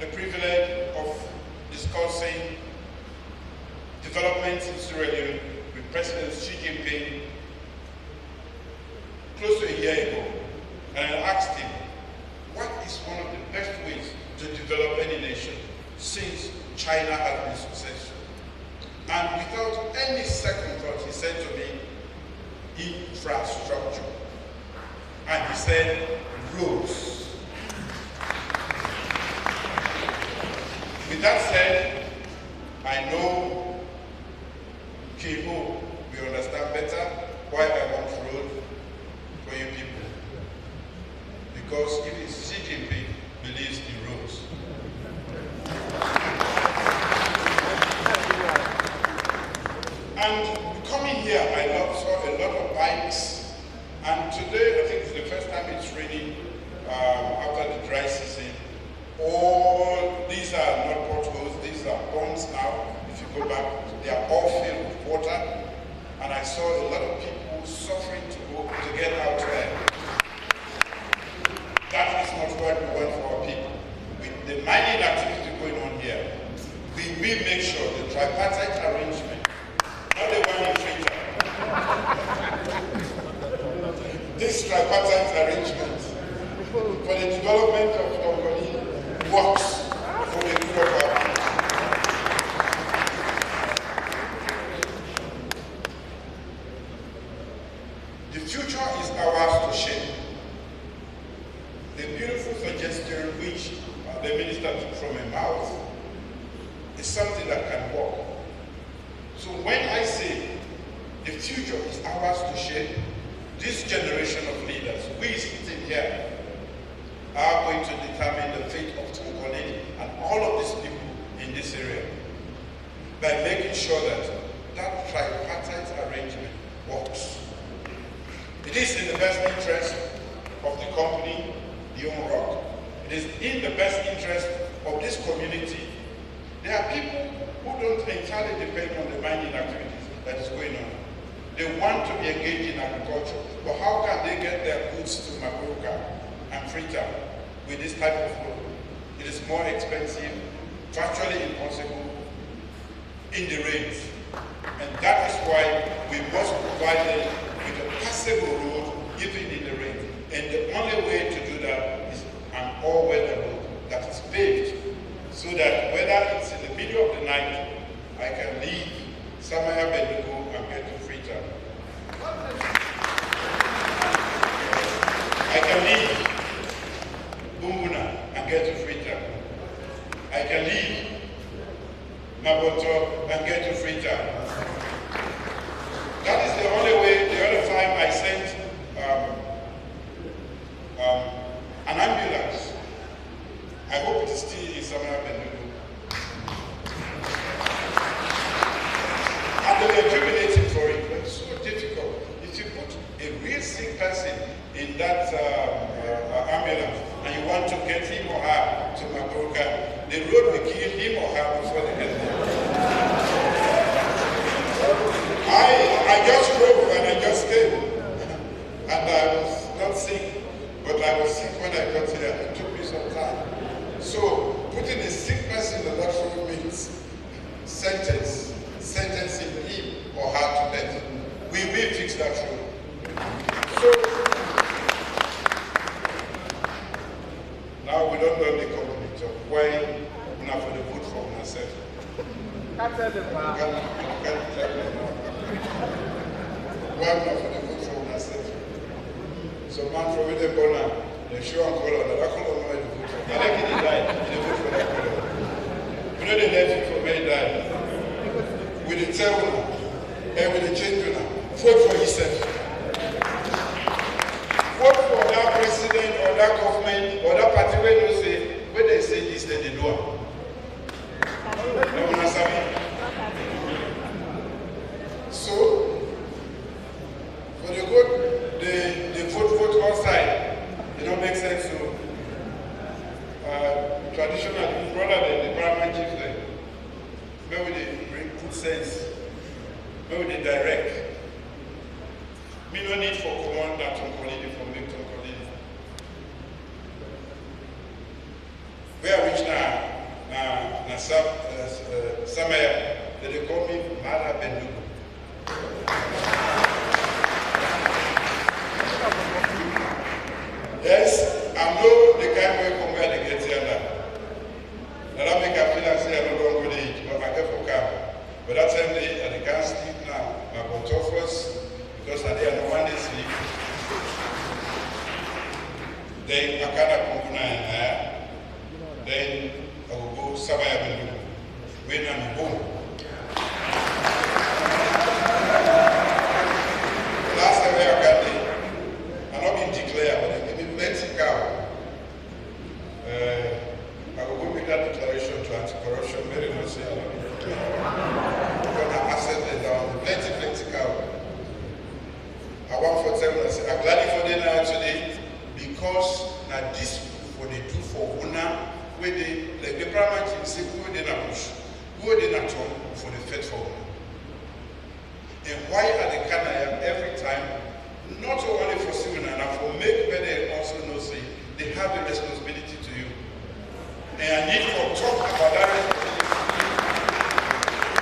the privilege of discussing developments in Sierra Leone with President Xi Jinping close to a year ago. And I asked him, what is one of the best ways to develop any nation since China has been successful? And without any second thought, he said to me, infrastructure. And he said, roads. With that said, I know Kiho will understand better why I want road for you people. Because if it's Xi Jinping believes in roads. And coming here, I saw a lot of bikes. And today, I think it's the first time it's raining after the dry season. All these are not potholes, these are ponds now. If you go back, they are all filled with water. And I saw a lot of people suffering to get out there. That is not what we want for our people. With the mining activity going on here, we will make sure the tripartite arrangement, not the one in Freetown. This tripartite arrangement for the development of Tongoni works for the good of our people. The future is ours to shape. The beautiful suggestion which the minister took from my mouth is something that can work. So when I say the future is ours to shape. This generation of leaders, we sitting here, are going to determine the fate of Tongolele and all of these people in this area by making sure that that tripartite arrangement works. It is in the best interest of the company, Leon Rock. It is in the best interest of this community. There are people who don't entirely depend on the mining activities that is going on. They want to be engaged in agriculture, but how can they get their goods to Makuruka and Freetown with this type of road? It is more expensive, virtually impossible in the rains. And that is why we must provide them with a passable road even in the rain. And the only way to do that is an all-weather road that is paved, so that whether it's in the middle of the night, I can leave Samaya Bendugo and get to Freetown. I can leave Bumbuna and get to Freetown. I can leave Maboto and get to Freetown. That is the only way. The other time I sent an ambulance. I hope it is still in Samaya Bendugo. And they were jubilating for it. But it's so difficult. If you put a real sick person in that ambulance and you want to get him or her to Makuruka, the road will kill him or her before they get there. I just drove and I just came. And I was not sick, but I was sick when I got here. It took me some time. So putting a sick person on that road means sentencing him or her to death. We will fix that road. So now we don't know the complete of why we have to vote for myself. Can't tell them now. Can't tell them now. Why we have to vote for myself? So man from the corner, they show and color, that color no the vote for. I like it died, they vote for that color. You know the left for me died. With the tell and with the change vote for yourself. Vote for that president or that government or that party where you say, when they say this, then they do it. So, for the good, they vote one side. It don't make sense to traditional rather than the paramount chief there. Maybe they bring good sense. Maybe they direct. Me no need for command that Tongolele from make Tongolele. Where I reach now, Samaya, they call me Mara Bendugo. Yes, I know the kind where come where they get here now. That make I feel like say I don't go to age, but I get for car. But that time they can't sleep now. My control first, because I didn't know when they sleep. Then I can't come and then I will go Samaya Bendugo. When I'm home. Last time I got there, I'm not being declared, but they give me plenty cow. I will go make that declaration to anti-corruption very much. I'm going to access it down. Plenty cow. I want for them, I say, I'm glad for them actually, because now this what they do for Una, where they, like the primary team say, who they not push, who they not turn for the fed for Una. And why are the Canadians every time, not only for Simona, for make better also know say they have the responsibility to you. And I need to talk about that responsibility.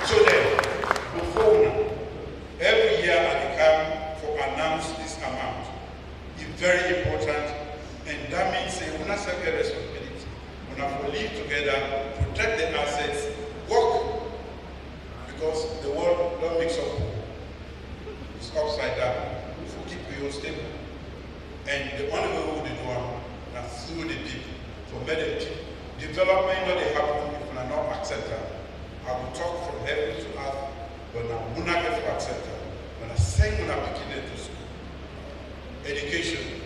So then, before Una, every year I come for announce this amount. It's very important, and that means say Una have a responsibility. Una for live together, protect the assets, work, because the world don't mix up. It's upside down. If we keep you stable. And the only way we do it is through the people. For better people. Development when they happen, if we are not accepted, I will talk from heaven to earth, but now we not get to accept it. when I send when I begin to school. Education,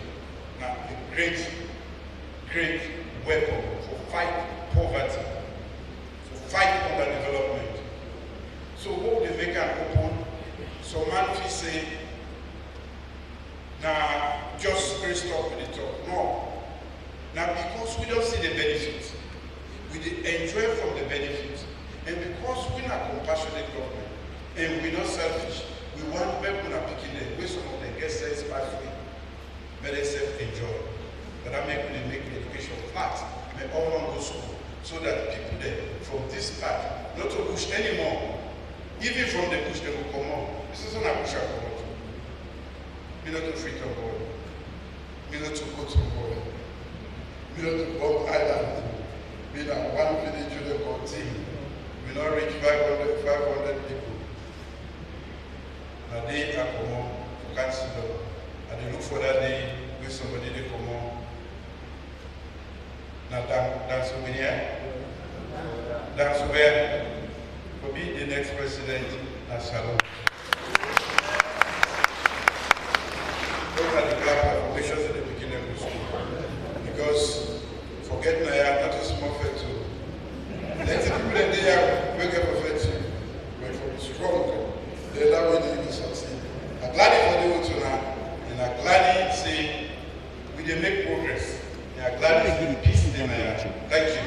now a great weapon for fight poverty, to fight underdevelopment. So what they make an open, so man will say, now just very stop with the talk. No. Now because we don't see the benefits, we enjoy from the benefits, and because we're not compassionate government, and we're not selfish, we want people to pick in there, where some of them get sense pathway, but they self-enjoy. But I make them make the education flat, and all one go school, so that people there from this part, not to push anymore, even from the bush they will come on. This is not a bush I come on. Me not to freedom boy. Me not to go to boy. Me not to bomb island. Me not one village to the team. We not reach 500 people. Now they are come on for council. And they look for that day with somebody they come on. Now dance over here. Dance over here. For be the next president, National. Those are the black affirmations at the beginning of the school. Because forget Naya, not a small fair too. Let the people that they are wake up for fair too. But for the strong, they allow me to even succeed. I'm glad for the way to now, and I'm glad to say we did make progress. And I'm glad to see peace in Naya. Thank you.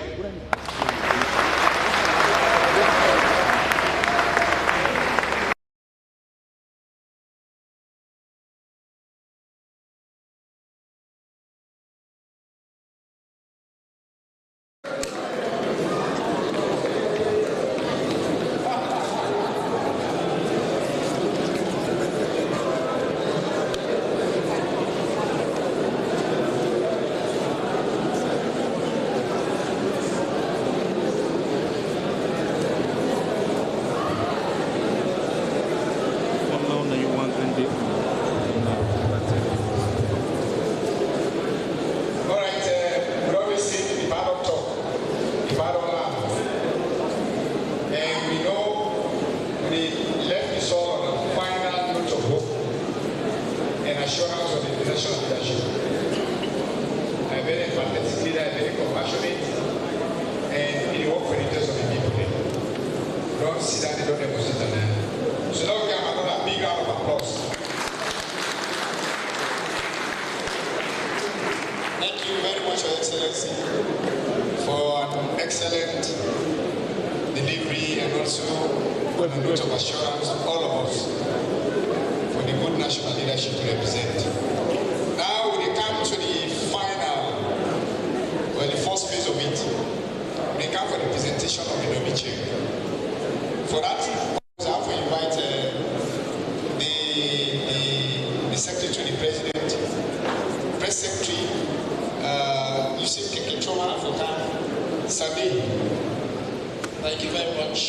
Thank you very much,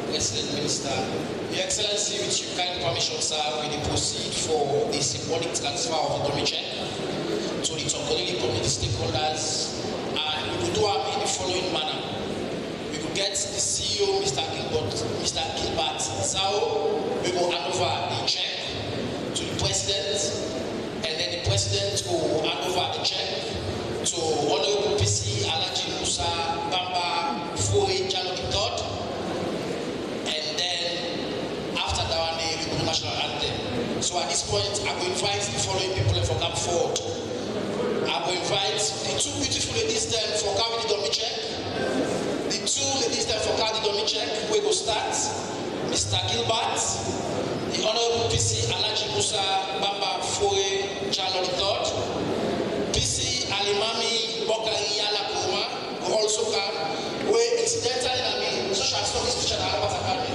President Minister. Your Excellency, with your kind permission, sir, we will proceed for the symbolic transfer of the dummy check to the Tongolele community stakeholders, and we will do our in the following manner. We will get the CEO, Mr. Gilbert Zhao. We will hand over the check to the President, and then the President will hand over the check to Honorable PC Alhaji Musa Bamba Fore Jallo III, and then after that one, we will do national anthem. So at this point, I will invite the following people to come forward. I will invite the two beautiful ladies there for carrying the dummy check. The two ladies there for carrying the dummy check. We will start. Mr. Gilbert, the Honorable PC Alhaji Musa Bamba Fore Jallo III, PC Alimami Bokari Yala Kuma will also come. We incidentally, social stories which are about Academy.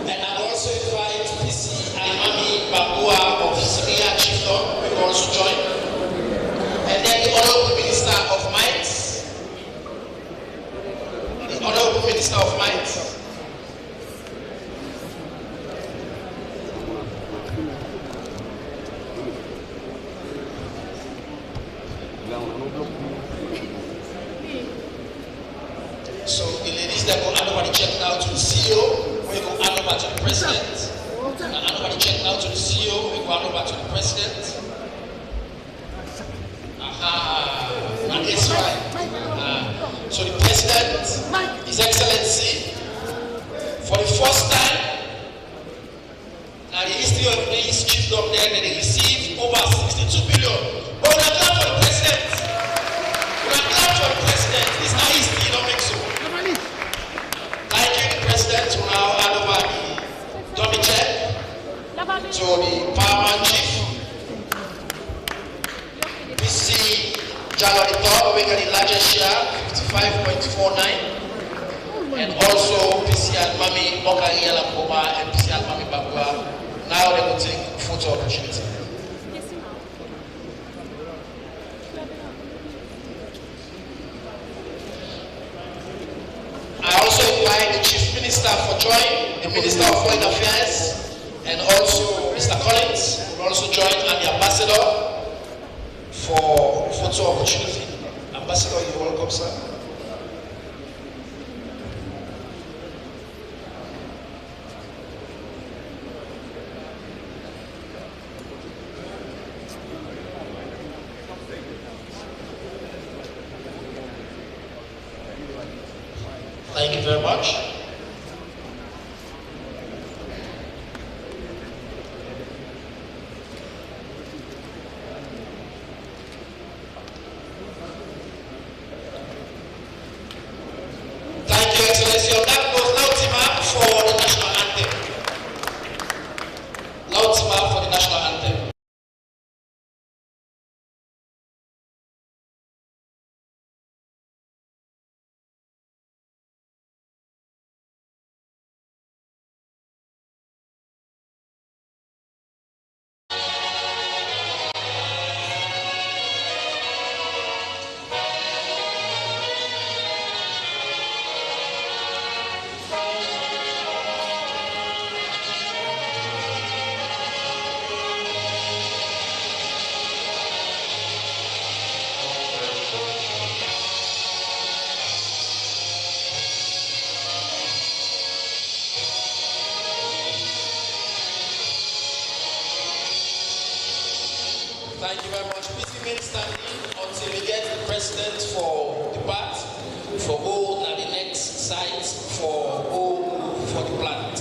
And I also invite PC Alimami Babua of Syria Chiefdom, who will also join. And then the Honorable Minister of Mines. The Honorable Minister of Mines. So the ladies that go hand over the check now to the CEO, we go hand over to the President. check now to the CEO. We go over to the president. That is right. So the president, His Excellency, for the first time in the history of this chiefdom, then they received over 62 billion. But we are glad for the president. We are glad for the president. It's not history, you don't make so. Thank you, the president, to now hand over the dummy check to the paramount chief. PC Jalorito, we got the largest share, 55.49. And also PC Almami Okari Alakoma and PC Almami Babua. Now they will take photo opportunity. I also invite the Chief Minister for joining, the Minister of Foreign Affairs, and also Mr. Collins will also join, and the Ambassador for photo opportunity. Ambassador, you're welcome, sir. Thank you very much. Thank you, Excellency. On that goes Lautima for the national anthem. Lautima for the national anthem. Thank you very much. Please remain standing until we get the president for the part, for all and the next site for all for the plant.